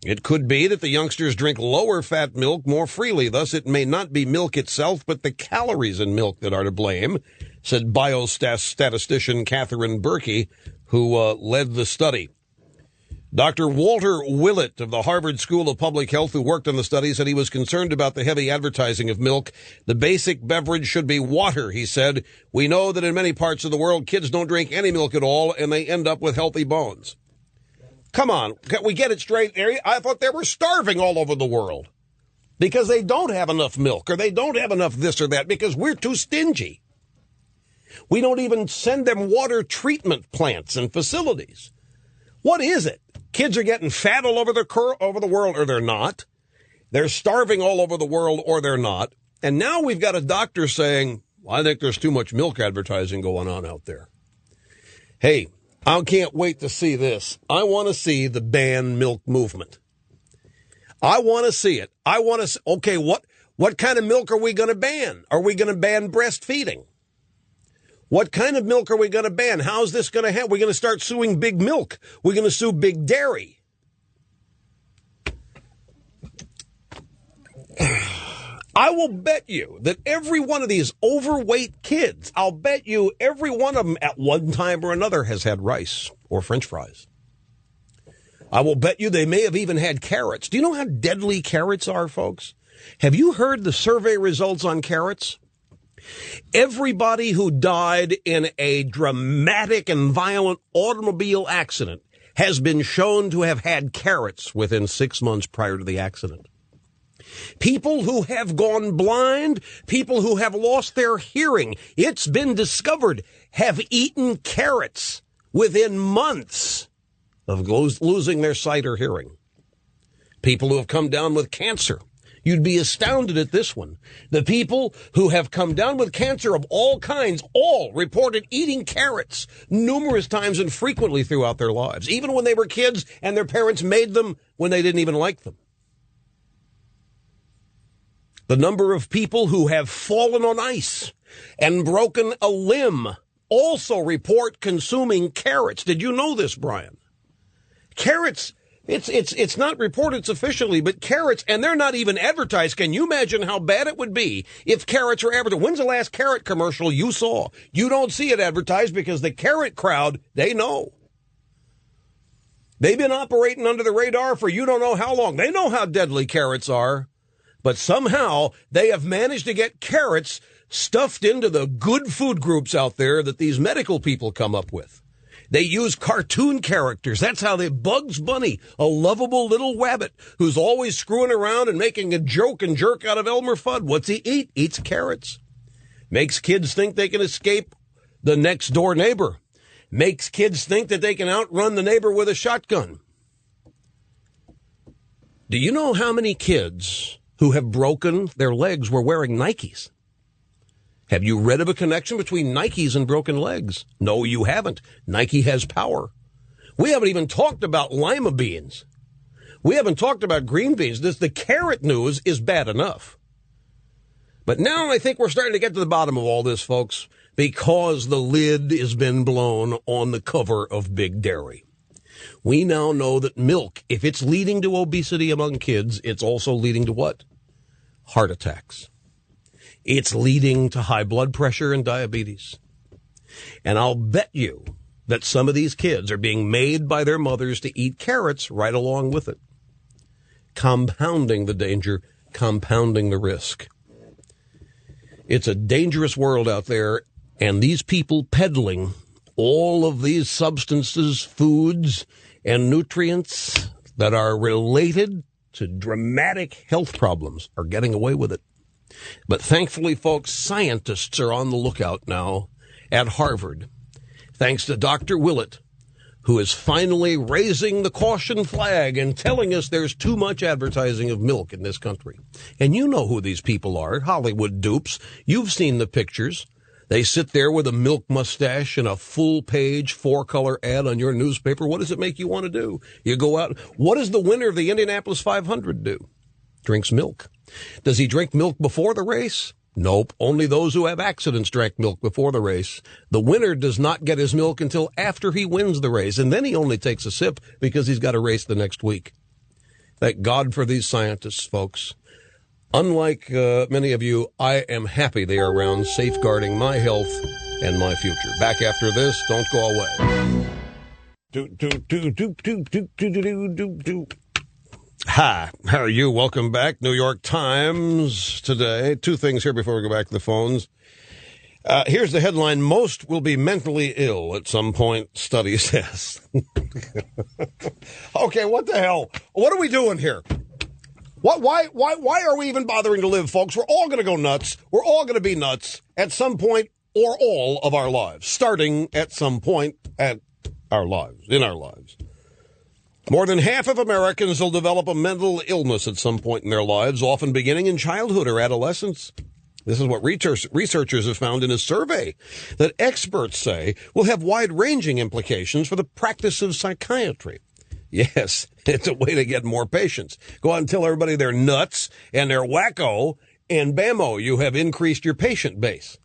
It could be that the youngsters drink lower fat milk more freely. Thus, it may not be milk itself, but the calories in milk that are to blame, said biostatistician Catherine Berkey, who led the study. Dr. Walter Willett of the Harvard School of Public Health, who worked on the study, said he was concerned about the heavy advertising of milk. The basic beverage should be water, he said. We know that in many parts of the world, kids don't drink any milk at all, and they end up with healthy bones. Come on, can we get it straight? I thought they were starving all over the world because they don't have enough milk or they don't have enough this or that because we're too stingy. We don't even send them water treatment plants and facilities. What is it? Kids are getting fat all over the world or they're not. They're starving all over the world or they're not. And now we've got a doctor saying, well, I think there's too much milk advertising going on out there. Hey, I can't wait to see this. I want to see the ban milk movement. I want to see it. I want to see, okay, what kind of milk are we going to ban? Are we going to ban breastfeeding? What kind of milk are we going to ban? How's this going to happen? We're going to start suing Big Milk. We're going to sue Big Dairy. I will bet you that every one of these overweight kids, I'll bet you every one of them at one time or another has had rice or French fries. I will bet you they may have even had carrots. Do you know how deadly carrots are, folks? Have you heard the survey results on carrots? Everybody who died in a dramatic and violent automobile accident has been shown to have had carrots within 6 months prior to the accident. People who have gone blind, people who have lost their hearing, it's been discovered, have eaten carrots within months of losing their sight or hearing. People who have come down with cancer. You'd be astounded at this one. The people who have come down with cancer of all kinds, all reported eating carrots numerous times and frequently throughout their lives, even when they were kids and their parents made them when they didn't even like them. The number of people who have fallen on ice and broken a limb also report consuming carrots. Did you know this, Brian? Carrots, it's not reported officially, but carrots, and they're not even advertised. Can you imagine how bad it would be if carrots were advertised? When's the last carrot commercial you saw? You don't see it advertised because the carrot crowd, they know. They've been operating under the radar for you don't know how long. They know how deadly carrots are, but somehow they have managed to get carrots stuffed into the good food groups out there that these medical people come up with. They use cartoon characters. That's how they, Bugs Bunny, a lovable little wabbit who's always screwing around and making a joke and jerk out of Elmer Fudd. What's he eat? Eats carrots. Makes kids think they can escape the next door neighbor. Makes kids think that they can outrun the neighbor with a shotgun. Do you know how many kids who have broken their legs were wearing Nikes? Have you read of a connection between Nikes and broken legs? No, you haven't. Nike has power. We haven't even talked about lima beans. We haven't talked about green beans. The carrot news is bad enough. But now I think we're starting to get to the bottom of all this, folks, because the lid has been blown on the cover of Big Dairy. We now know that milk, if it's leading to obesity among kids, it's also leading to what? Heart attacks. It's leading to high blood pressure and diabetes. And I'll bet you that some of these kids are being made by their mothers to eat carrots right along with it. Compounding the danger, compounding the risk. It's a dangerous world out there, and these people peddling all of these substances, foods, and nutrients that are related to dramatic health problems are getting away with it. But thankfully, folks, scientists are on the lookout now at Harvard, thanks to Dr. Willett, who is finally raising the caution flag and telling us there's too much advertising of milk in this country. And you know who these people are, Hollywood dupes. You've seen the pictures. They sit there with a milk mustache and a full-page 4-color ad on your newspaper. What does it make you want to do? You go out. What does the winner of the Indianapolis 500 do? Drinks milk. Does he drink milk before the race? Nope. Only those who have accidents drank milk before the race. The winner does not get his milk until after he wins the race, and then he only takes a sip because he's got a race the next week. Thank God for these scientists, folks. Unlike many of you, I am happy they are around safeguarding my health and my future. Back after this. Don't go away. Hi, how are you? Welcome back. New York Times today. Two things here before we go back to the phones. Here's the headline. Most will be mentally ill at some point, study says. Okay, what the hell? What are we doing here? Why are we even bothering to live, folks? We're all going to go nuts. We're all going to be nuts at some point or all of our lives, starting at some point in our lives. More than half of Americans will develop a mental illness at some point in their lives, often beginning in childhood or adolescence. This is what researchers have found in a survey that experts say will have wide-ranging implications for the practice of psychiatry. Yes, it's a way to get more patients. Go out and tell everybody they're nuts and they're wacko, and bammo, you have increased your patient base.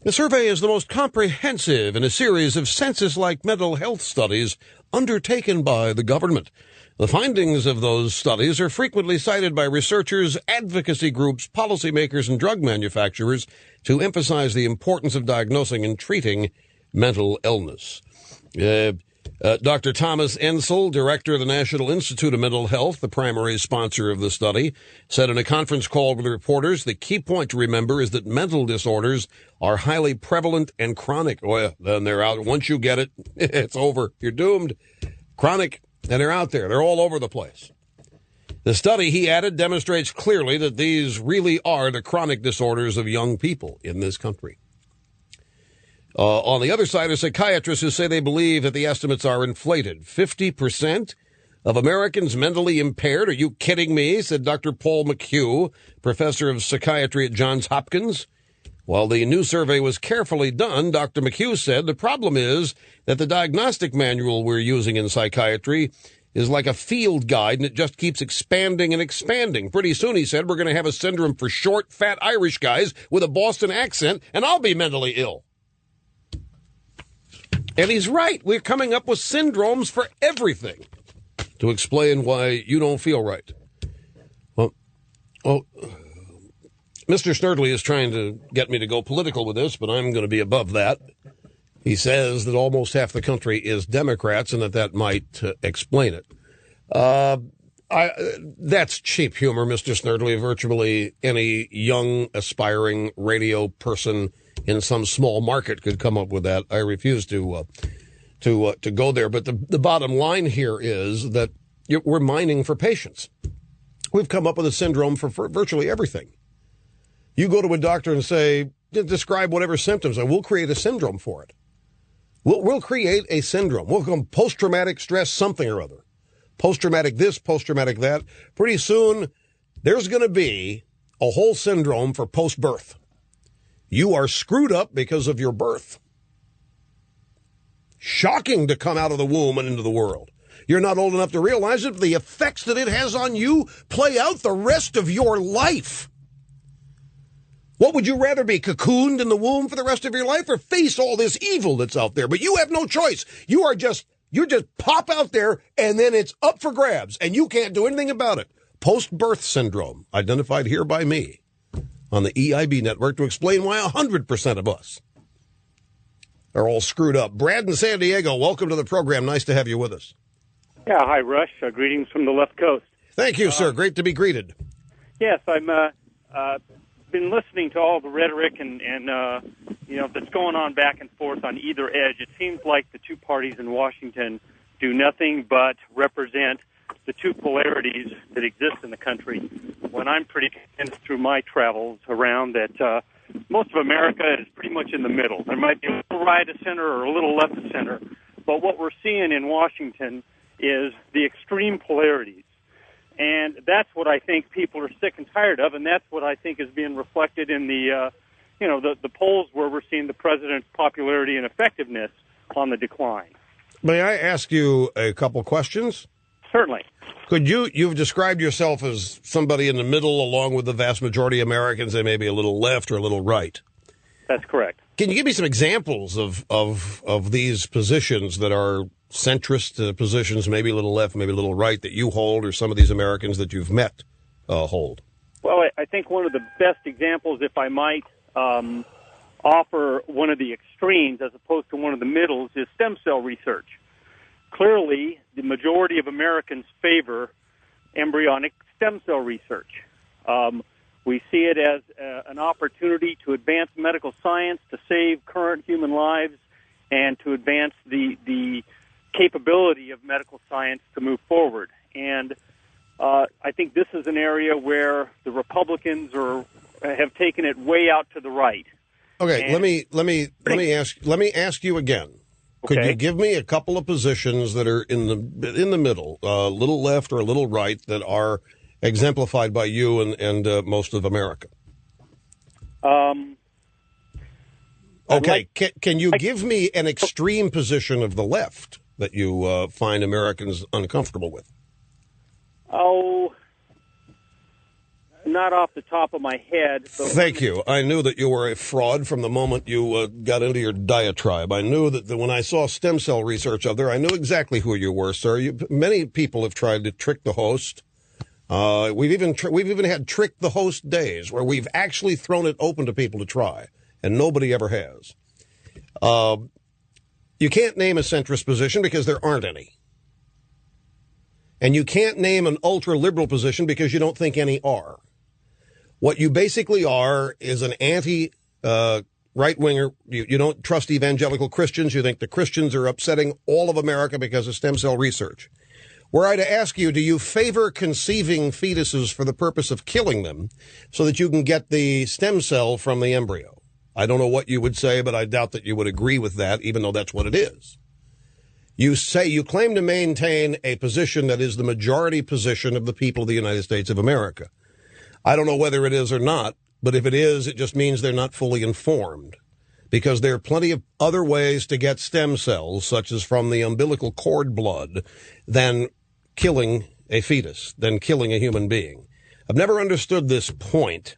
The survey is the most comprehensive in a series of census-like mental health studies undertaken by the government. The findings of those studies are frequently cited by researchers, advocacy groups, policymakers, and drug manufacturers to emphasize the importance of diagnosing and treating mental illness. Dr. Thomas Ensel, director of the National Institute of Mental Health, the primary sponsor of the study, said in a conference call with reporters, the key point to remember is that mental disorders are highly prevalent and chronic. Well, then they're out. Once you get it, it's over. You're doomed. Chronic, and they're out there. They're all over the place. The study, he added, demonstrates clearly that these really are the chronic disorders of young people in this country. On the other side are psychiatrists who say they believe that the estimates are inflated. 50% of Americans mentally impaired. Are you kidding me? Said Dr. Paul McHugh, professor of psychiatry at Johns Hopkins. While the new survey was carefully done, Dr. McHugh said the problem is that the diagnostic manual we're using in psychiatry is like a field guide, and it just keeps expanding and expanding. Pretty soon, he said, we're going to have a syndrome for short, fat Irish guys with a Boston accent, and I'll be mentally ill. And he's right. We're coming up with syndromes for everything to explain why you don't feel right. Well, Mr. Snerdley is trying to get me to go political with this, but I'm going to be above that. He says that almost half the country is Democrats and that might explain it. That's cheap humor, Mr. Snerdley. Virtually any young, aspiring radio person in some small market could come up with that. I refuse to go there. But the bottom line here is that we're mining for patients. We've come up with a syndrome for virtually everything. You go to a doctor and say, describe whatever symptoms, and we'll create a syndrome for it. We'll create a syndrome. We'll call post-traumatic stress something or other. Post-traumatic this, post-traumatic that. Pretty soon, there's going to be a whole syndrome for post-birth. You are screwed up because of your birth. Shocking to come out of the womb and into the world. You're not old enough to realize it, but the effects that it has on you play out the rest of your life. What would you rather be, cocooned in the womb for the rest of your life or face all this evil that's out there? But you have no choice. You just pop out there and then it's up for grabs and you can't do anything about it. Post-birth syndrome, identified here by me on the EIB network to explain why 100% of us are all screwed up. Brad in San Diego, welcome to the program. Nice to have you with us. Yeah, hi, Rush. Greetings from the left coast. Thank you, sir. Great to be greeted. Yes, I'm been listening to all the rhetoric and that's going on back and forth on either edge. It seems like the two parties in Washington do nothing but represent the two polarities that exist in the country. When I'm pretty convinced through my travels around that most of America is pretty much in the middle. There might be a little right of center or a little left of center, but what we're seeing in Washington is the extreme polarities. And that's what I think people are sick and tired of, and that's what I think is being reflected in the polls where we're seeing the president's popularity and effectiveness on the decline. May I ask you a couple questions? Certainly. You've described yourself as somebody in the middle along with the vast majority of Americans, they may be a little left or a little right. That's correct. Can you give me some examples of these positions that are centrist positions, maybe a little left, maybe a little right, that you hold, or some of these Americans that you've met hold? Well, I think one of the best examples, if I might offer one of the extremes as opposed to one of the middles, is stem cell research. Clearly, the majority of Americans favor embryonic stem cell research. We see it as an opportunity to advance medical science, to save current human lives, and to advance the capability of medical science to move forward. And I think this is an area where the Republicans have taken it way out to the right. Okay, and let me ask you again. Could you give me a couple of positions that are in the middle, a little left or a little right, that are exemplified by you and most of America? Okay, can you give me an extreme position of the left that you find Americans uncomfortable with? Oh, not off the top of my head. Thank you. I knew that you were a fraud from the moment you got into your diatribe. I knew that when I saw stem cell research out there, I knew exactly who you were, sir. Many people have tried to trick the host. We've even had trick the host days where we've actually thrown it open to people to try, and nobody ever has. You can't name a centrist position because there aren't any. And you can't name an ultra-liberal position because you don't think any are. What you basically are is an anti-right-winger. You don't trust evangelical Christians. You think the Christians are upsetting all of America because of stem cell research. Were I to ask you, do you favor conceiving fetuses for the purpose of killing them so that you can get the stem cell from the embryo? I don't know what you would say, but I doubt that you would agree with that, even though that's what it is. You claim to maintain a position that is the majority position of the people of the United States of America. I don't know whether it is or not, but if it is, it just means they're not fully informed, because there are plenty of other ways to get stem cells, such as from the umbilical cord blood, than killing a fetus than killing a human being. I've never understood this point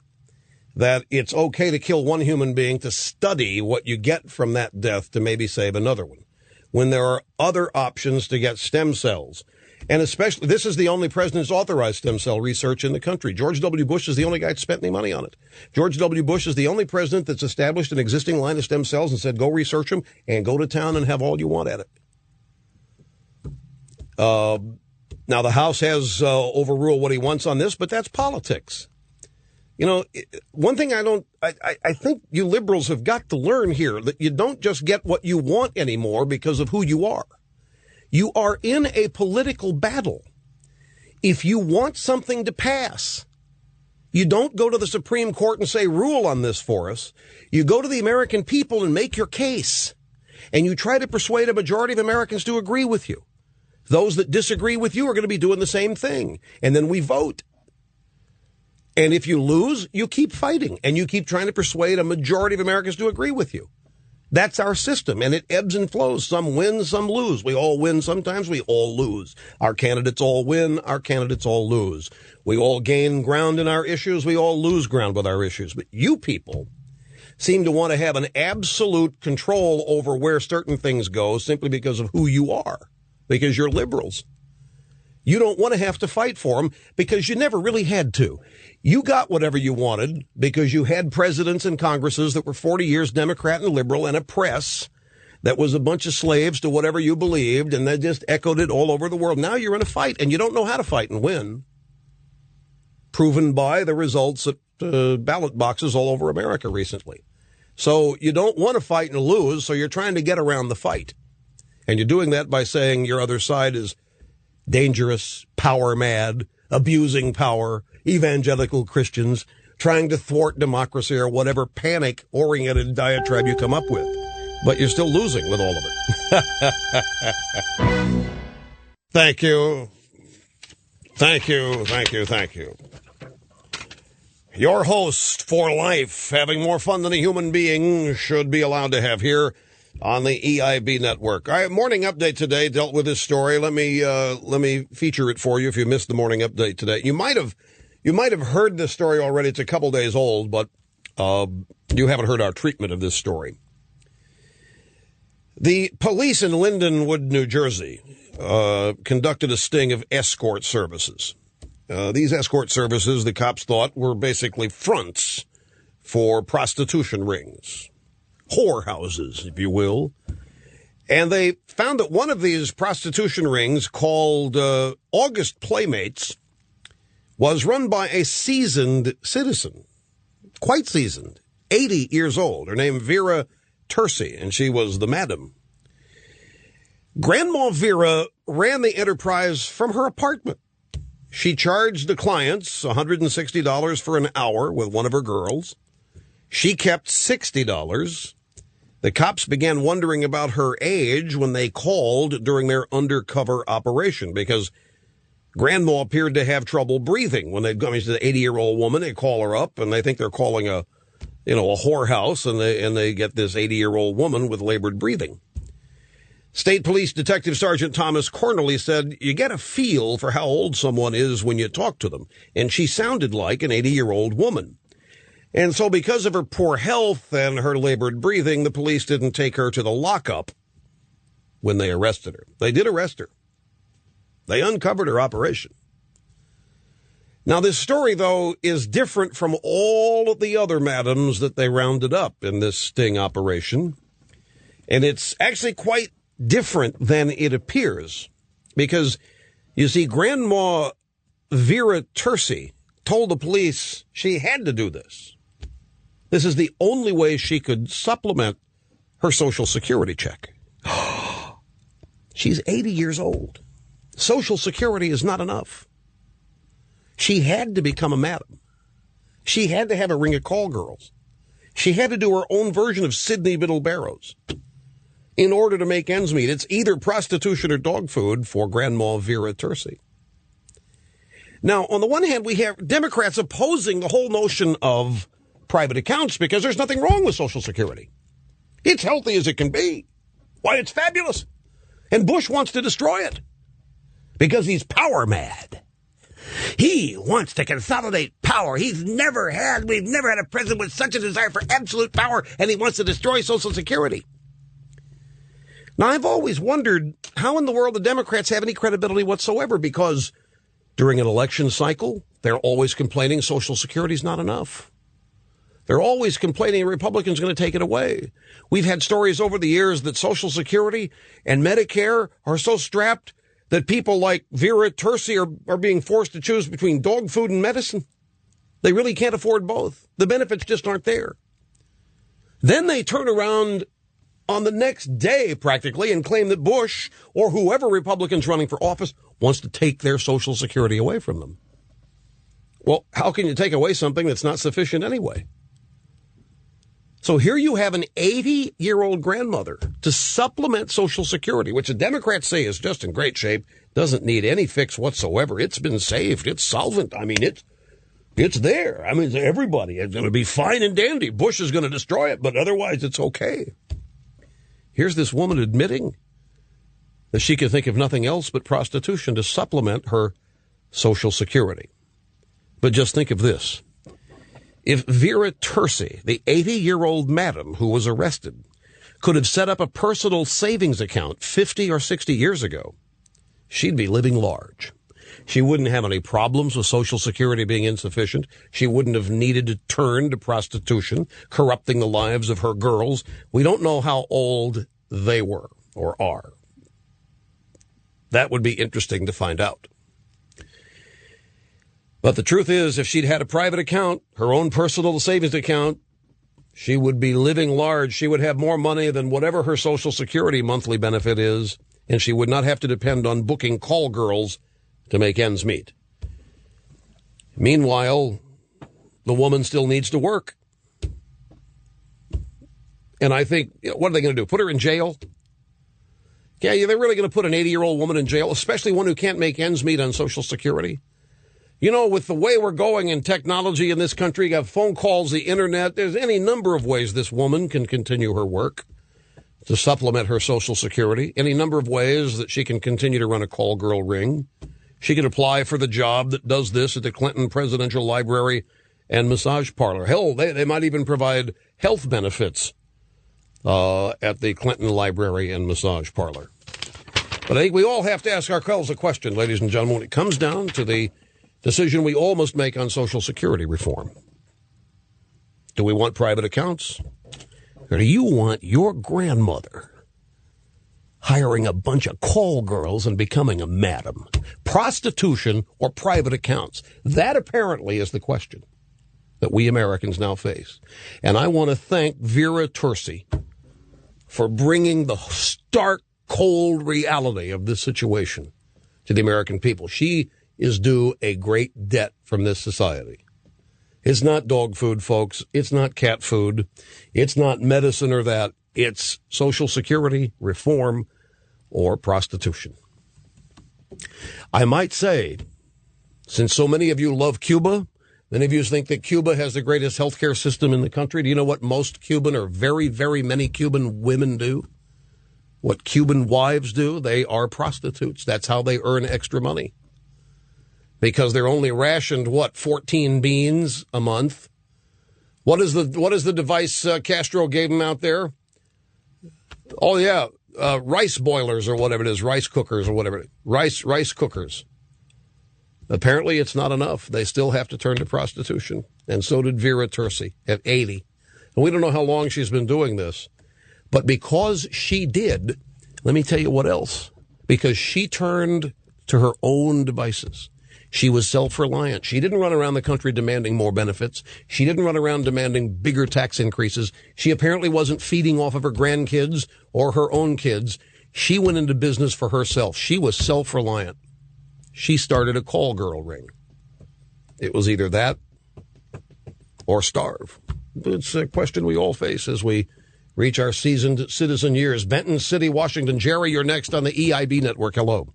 that it's okay to kill one human being to study what you get from that death to maybe save another one, when there are other options to get stem cells. And especially, this is the only president who's authorized stem cell research in the country. George W. Bush is the only guy that spent any money on it. George W. Bush is the only president that's established an existing line of stem cells and said, go research them and go to town and have all you want at it. Now, the House has overruled what he wants on this, but that's politics. You know, one thing I think you liberals have got to learn here, that you don't just get what you want anymore because of who you are. You are in a political battle. If you want something to pass, you don't go to the Supreme Court and say, rule on this for us. You go to the American people and make your case. And you try to persuade a majority of Americans to agree with you. Those that disagree with you are going to be doing the same thing. And then we vote. And if you lose, you keep fighting. And you keep trying to persuade a majority of Americans to agree with you. That's our system, and it ebbs and flows. Some win, some lose. We all win sometimes, we all lose. Our candidates all win, our candidates all lose. We all gain ground in our issues, we all lose ground with our issues. But you people seem to want to have an absolute control over where certain things go simply because of who you are, because you're liberals. You don't want to have to fight for them because you never really had to. You got whatever you wanted because you had presidents and Congresses that were 40 years Democrat and liberal, and a press that was a bunch of slaves to whatever you believed, and they just echoed it all over the world. Now you're in a fight, and you don't know how to fight and win. Proven by the results at ballot boxes all over America recently. So you don't want to fight and lose, so you're trying to get around the fight. And you're doing that by saying your other side is dangerous, power mad, abusing power, evangelical Christians, trying to thwart democracy, or whatever panic-oriented diatribe you come up with. But you're still losing with all of it. Thank you. Thank you, thank you, thank you. Your host for life, having more fun than a human being should be allowed to have here on the EIB network. All right, morning update today dealt with this story. Let me feature it for you if you missed the morning update today. You might have heard this story already. It's a couple days old, but you haven't heard our treatment of this story. The police in Lindenwood, New Jersey, conducted a sting of escort services. These escort services, the cops thought, were basically fronts for prostitution rings. Whorehouses, if you will. And they found that one of these prostitution rings, called August Playmates, was run by a seasoned citizen, quite seasoned, 80 years old. Her name Vera Tercy, and she was the madam. Grandma Vera ran the enterprise from her apartment. She charged the clients $160 for an hour with one of her girls. She kept $60. The cops began wondering about her age when they called during their undercover operation, because Grandma appeared to have trouble breathing. When they come to the 80-year-old woman, they call her up, and they think they're calling a whorehouse, and they get this 80-year-old woman with labored breathing. State Police Detective Sergeant Thomas Cornely said, you get a feel for how old someone is when you talk to them, and she sounded like an 80-year-old woman. And so because of her poor health and her labored breathing, the police didn't take her to the lockup when they arrested her. They did arrest her. They uncovered her operation. Now, this story, though, is different from all of the other madams that they rounded up in this sting operation. And it's actually quite different than it appears. Because, you see, Grandma Vera Tercy told the police she had to do this. This is the only way she could supplement her Social Security check. She's 80 years old. Social Security is not enough. She had to become a madam. She had to have a ring of call girls. She had to do her own version of Sidney Biddle Barrows in order to make ends meet. It's either prostitution or dog food for Grandma Vera Tercy. Now, on the one hand, we have Democrats opposing the whole notion of private accounts because there's nothing wrong with Social Security. It's healthy as it can be. Why, it's fabulous. And Bush wants to destroy it. because he's power mad. He wants to consolidate power. We've never had a president with such a desire for absolute power, and he wants to destroy Social Security. Now, I've always wondered how in the world the Democrats have any credibility whatsoever, because during an election cycle, they're always complaining Social Security is not enough. They're always complaining a Republican's going to take it away. We've had stories over the years that Social Security and Medicare are so strapped that people like Vera Tersi are being forced to choose between dog food and medicine. They really can't afford both. The benefits just aren't there. Then they turn around on the next day, practically, and claim that Bush, or whoever Republican's running for office, wants to take their Social Security away from them. Well, how can you take away something that's not sufficient anyway? So here you have an 80-year-old grandmother to supplement Social Security, which the Democrats say is just in great shape, doesn't need any fix whatsoever. It's been saved. It's solvent. I mean, it's there. I mean, everybody is going to be fine and dandy. Bush is going to destroy it, but otherwise it's okay. Here's this woman admitting that she can think of nothing else but prostitution to supplement her Social Security. But just think of this. If Vera Tersi, the 80-year-old madam who was arrested, could have set up a personal savings account 50 or 60 years ago, she'd be living large. She wouldn't have any problems with Social Security being insufficient. She wouldn't have needed to turn to prostitution, corrupting the lives of her girls. We don't know how old they were or are. That would be interesting to find out. But the truth is, if she'd had a private account, her own personal savings account, she would be living large. She would have more money than whatever her Social Security monthly benefit is, and she would not have to depend on booking call girls to make ends meet. Meanwhile, the woman still needs to work. And I think, what are they going to do? Put her in jail? Yeah, they're really going to put an 80-year-old woman in jail, especially one who can't make ends meet on Social Security? You know, with the way we're going in technology in this country, you have phone calls, the internet, there's any number of ways this woman can continue her work to supplement her Social Security, any number of ways that she can continue to run a call girl ring. She can apply for the job that does this at the Clinton Presidential Library and Massage Parlor. Hell, they might even provide health benefits at the Clinton Library and Massage Parlor. But I think we all have to ask ourselves a question, ladies and gentlemen, when it comes down to the decision we all must make on Social Security reform. Do we want private accounts? Or do you want your grandmother hiring a bunch of call girls and becoming a madam? Prostitution or private accounts? That apparently is the question that we Americans now face. And I want to thank Vera Tersi for bringing the stark, cold reality of this situation to the American people. She is due a great debt from this society. It's not dog food, folks. It's not cat food. It's not medicine or that. It's Social Security reform or prostitution. I might say, since so many of you love Cuba, many of you think that Cuba has the greatest healthcare system in the country. Do you know what most Cuban or very, very many Cuban women do? What Cuban wives do? They are prostitutes. That's how they earn extra money. Because they're only rationed, 14 beans a month. What is the device Castro gave them out there? Oh, yeah, rice boilers or whatever it is, rice cookers or whatever it is. Rice cookers. Apparently it's not enough. They still have to turn to prostitution. And so did Vera Tersi at 80. And we don't know how long she's been doing this. But because she did, let me tell you what else. Because she turned to her own devices. She was self-reliant. She didn't run around the country demanding more benefits. She didn't run around demanding bigger tax increases. She apparently wasn't feeding off of her grandkids or her own kids. She went into business for herself. She was self-reliant. She started a call girl ring. It was either that or starve. It's a question we all face as we reach our seasoned citizen years. Benton City, Washington. Jerry, you're next on the EIB network. Hello.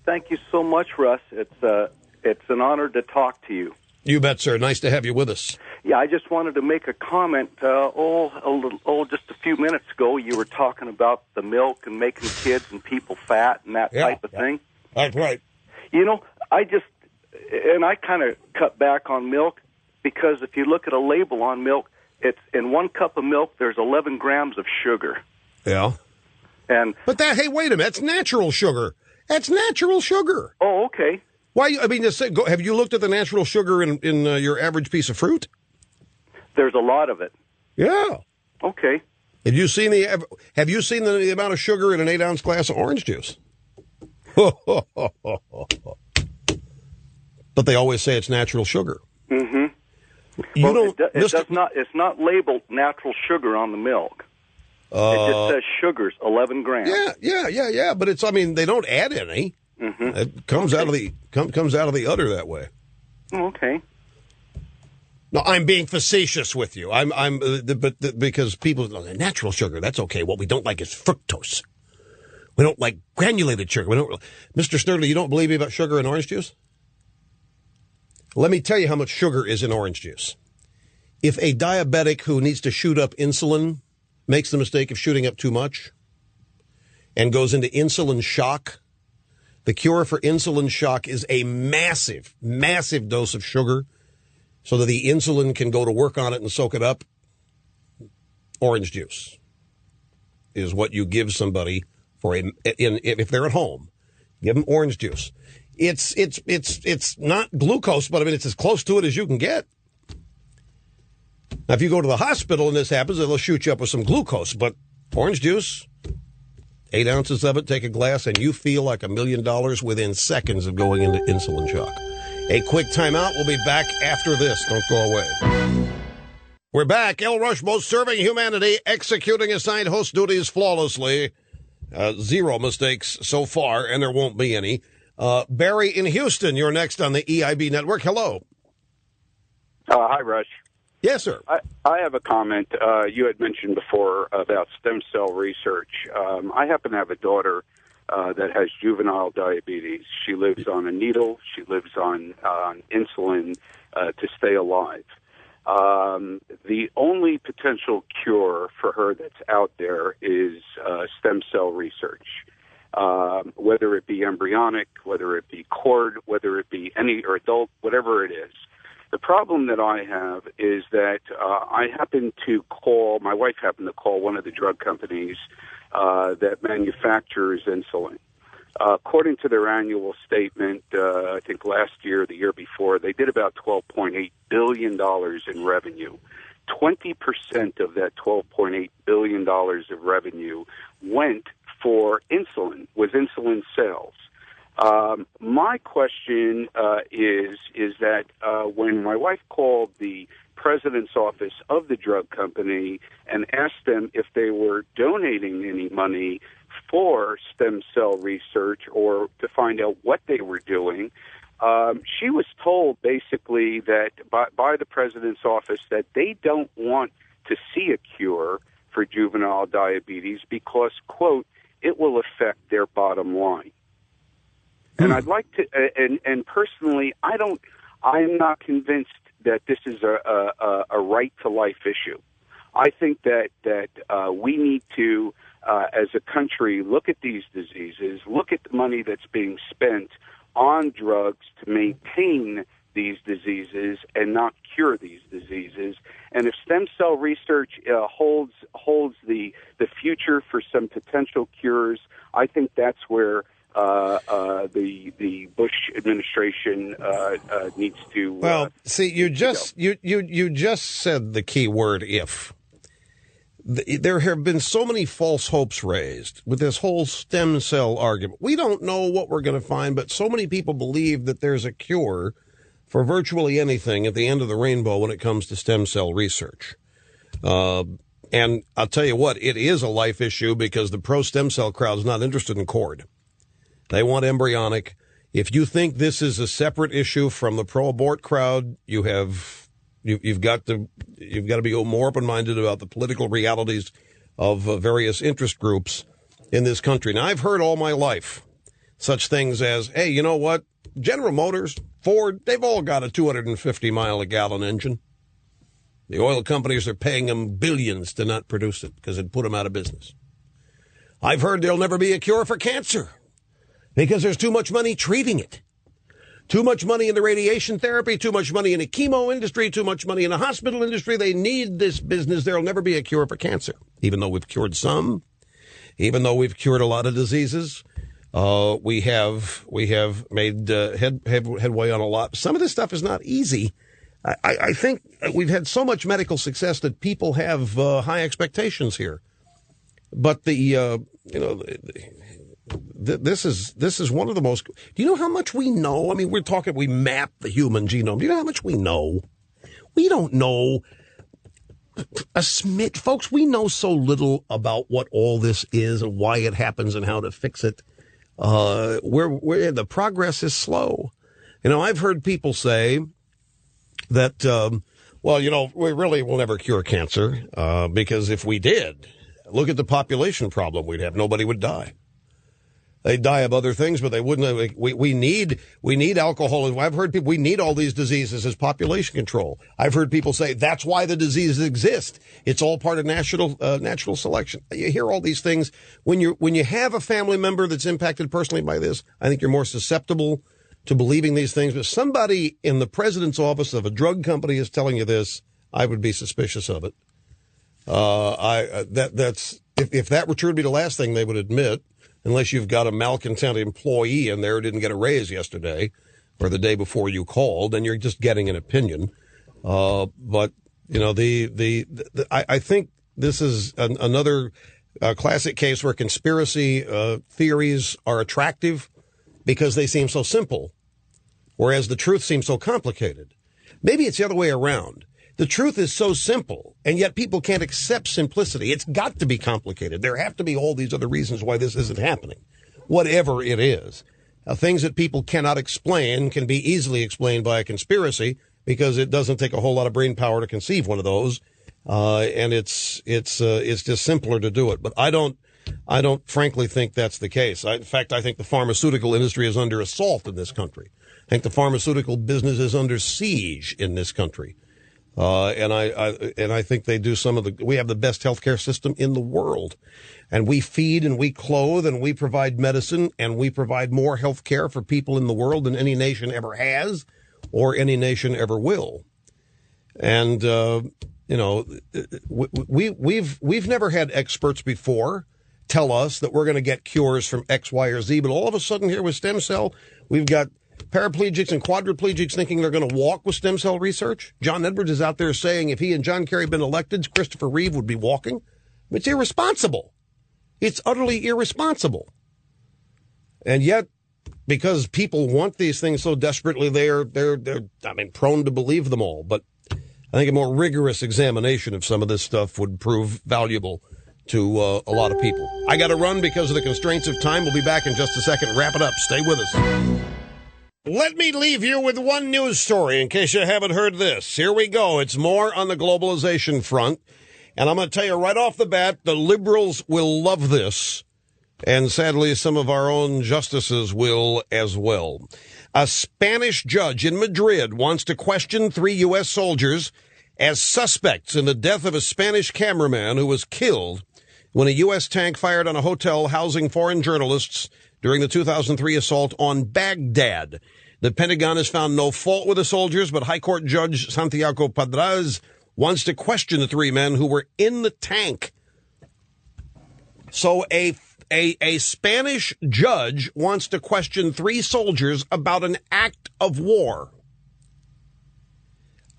Thank you so much, Russ. It's an honor to talk to you. You bet, sir. Nice to have you with us. Yeah, I just wanted to make a comment. Just a few minutes ago, you were talking about the milk and making kids and people fat and that type of thing. That's right. You know, I kind of cut back on milk because if you look at a label on milk, it's in 1 cup of milk, there's 11 grams of sugar. Yeah. But hey, wait a minute. That's natural sugar. That's natural sugar. Oh, okay. Why? I mean, have you looked at the natural sugar in your average piece of fruit? There's a lot of it. Yeah. Okay. Have you seen the amount of sugar in an 8-ounce glass of orange juice? But they always say it's natural sugar. Mm-hmm. It's not labeled natural sugar on the milk. It just says sugars, 11 grams. Yeah. But they don't add any. Mm-hmm. It comes out of the udder that way. Okay. No, I'm being facetious with you. Because people natural sugar, that's okay. What we don't like is fructose. We don't like granulated sugar. Mr. Snerdley, you don't believe me about sugar in orange juice? Let me tell you how much sugar is in orange juice. If a diabetic who needs to shoot up insulin makes the mistake of shooting up too much and goes into insulin shock, the cure for insulin shock is a massive, massive dose of sugar so that the insulin can go to work on it and soak it up. Orange juice is what you give somebody if they're at home. Give them orange juice. It's not glucose, but it's as close to it as you can get. Now, if you go to the hospital and this happens, they'll shoot you up with some glucose. But orange juice, 8 ounces of it, take a glass, and you feel like $1 million within seconds of going into insulin shock. A quick timeout. We'll be back after this. Don't go away. We're back. El Rush Most Serving Humanity, executing assigned host duties flawlessly. 0 mistakes so far, and there won't be any. Barry in Houston, you're next on the EIB network. Hello. Hi, Rush. Yes, sir. I have a comment. You had mentioned before about stem cell research. I happen to have a daughter that has juvenile diabetes. She lives on a needle. She lives on insulin to stay alive. The only potential cure for her that's out there is stem cell research. Whether it be embryonic, whether it be cord, whether it be any or adult, whatever it is. The problem that I have is that my wife happened to call one of the drug companies that manufactures insulin. According to their annual statement, I think last year, the year before, they did about $12.8 billion in revenue. 20% of that $12.8 billion of revenue went for insulin, was insulin sales. My question is that when my wife called the president's office of the drug company and asked them if they were donating any money for stem cell research or to find out what they were doing, she was told basically that by the president's office that they don't want to see a cure for juvenile diabetes because, quote, it will affect their bottom line. And I'd like to, and personally, I'm not convinced that this is a right to life issue. I think that we need to, as a country, look at these diseases, look at the money that's being spent on drugs to maintain these diseases and not cure these diseases. And if stem cell research holds the future for some potential cures, I think that's where the Bush administration needs to. Well, see, you just said the key word "if." There have been so many false hopes raised with this whole stem cell argument. We don't know what we're going to find, but so many people believe that there's a cure for virtually anything at the end of the rainbow when it comes to stem cell research. And I'll tell you what, it is a life issue because the pro-stem cell crowd is not interested in cord. They want embryonic. If you think this is a separate issue from the pro-abort crowd, you've got to be more open-minded about the political realities of various interest groups in this country. Now, I've heard all my life such things as, hey, you know what? General Motors, Ford, they've all got a 250-mile-a-gallon engine. The oil companies are paying them billions to not produce it because it'd put them out of business. I've heard there'll never be a cure for cancer. because there's too much money treating it. Too much money in the radiation therapy, too much money in the chemo industry, too much money in the hospital industry. They need this business. There'll never be a cure for cancer, even though we've cured some, even though we've cured a lot of diseases. We have made headway on a lot. Some of this stuff is not easy. I think we've had so much medical success that people have high expectations here. But this is one of the most. Do you know how much we know? I mean, we map the human genome. Do you know how much we know? We don't know a smidge, folks. We know so little about what all this is and why it happens and how to fix it. Where the progress is slow. I've heard people say that, we really will never cure cancer because if we did, look at the population problem we'd have. Nobody would die. They'd die of other things, but they wouldn't. We need alcohol. I've heard people, we need all these diseases as population control. I've heard people say that's why the diseases exist. It's all part of natural selection. You hear all these things. When you have a family member that's impacted personally by this, I think you're more susceptible to believing these things. But somebody in the president's office of a drug company is telling you this, I would be suspicious of it. If that were true to be the last thing they would admit. Unless you've got a malcontent employee in there who didn't get a raise yesterday or the day before you called, and you're just getting an opinion. But I think this is another classic case where conspiracy theories are attractive because they seem so simple, whereas the truth seems so complicated. Maybe it's the other way around. The truth is so simple, and yet people can't accept simplicity. It's got to be complicated. There have to be all these other reasons why this isn't happening, whatever it is. Things that people cannot explain can be easily explained by a conspiracy because it doesn't take a whole lot of brain power to conceive one of those, and it's just simpler to do it. But I don't frankly think that's the case. In fact, I think the pharmaceutical industry is under assault in this country. I think the pharmaceutical business is under siege in this country. And I think they do we have the best healthcare system in the world, and we feed and we clothe and we provide medicine and we provide more healthcare for people in the world than any nation ever has or any nation ever will. And, we've never had experts before tell us that we're going to get cures from X, Y, or Z. But all of a sudden here with stem cell, we've got paraplegics and quadriplegics thinking they're going to walk with stem cell research. John Edwards is out there saying if he and John Kerry had been elected, Christopher Reeve would be walking. It's irresponsible. It's utterly irresponsible. And yet, because people want these things so desperately, they're prone to believe them all. But I think a more rigorous examination of some of this stuff would prove valuable to a lot of people. I got to run because of the constraints of time. We'll be back in just a second. Wrap it up. Stay with us. Let me leave you with one news story in case you haven't heard this. Here we go. It's more on the globalization front. And I'm going to tell you right off the bat, the liberals will love this. And sadly, some of our own justices will as well. A Spanish judge in Madrid wants to question 3 U.S. soldiers as suspects in the death of a Spanish cameraman who was killed when a U.S. tank fired on a hotel housing foreign journalists during the 2003 assault on Baghdad. The Pentagon has found no fault with the soldiers, but High Court Judge Santiago Padras wants to question the 3 men who were in the tank. So a Spanish judge wants to question 3 soldiers about an act of war.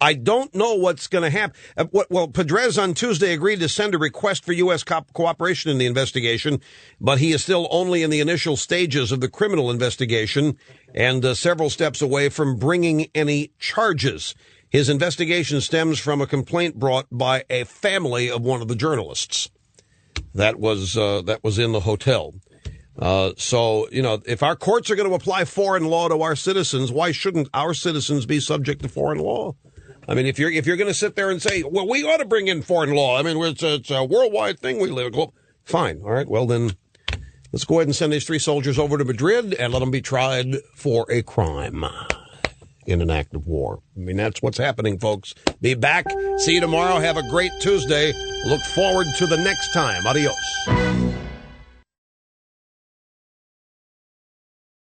I don't know what's going to happen. Well, Padres on Tuesday agreed to send a request for U.S. cooperation in the investigation, but he is still only in the initial stages of the criminal investigation and several steps away from bringing any charges. His investigation stems from a complaint brought by a family of one of the journalists that was in the hotel. So, if our courts are going to apply foreign law to our citizens, why shouldn't our citizens be subject to foreign law? I mean, if you're going to sit there and say, well, we ought to bring in foreign law. I mean, it's a worldwide thing. We live. Fine. All right. Well, then let's go ahead and send these 3 soldiers over to Madrid and let them be tried for a crime in an act of war. I mean, that's what's happening, folks. Be back. See you tomorrow. Have a great Tuesday. Look forward to the next time. Adios.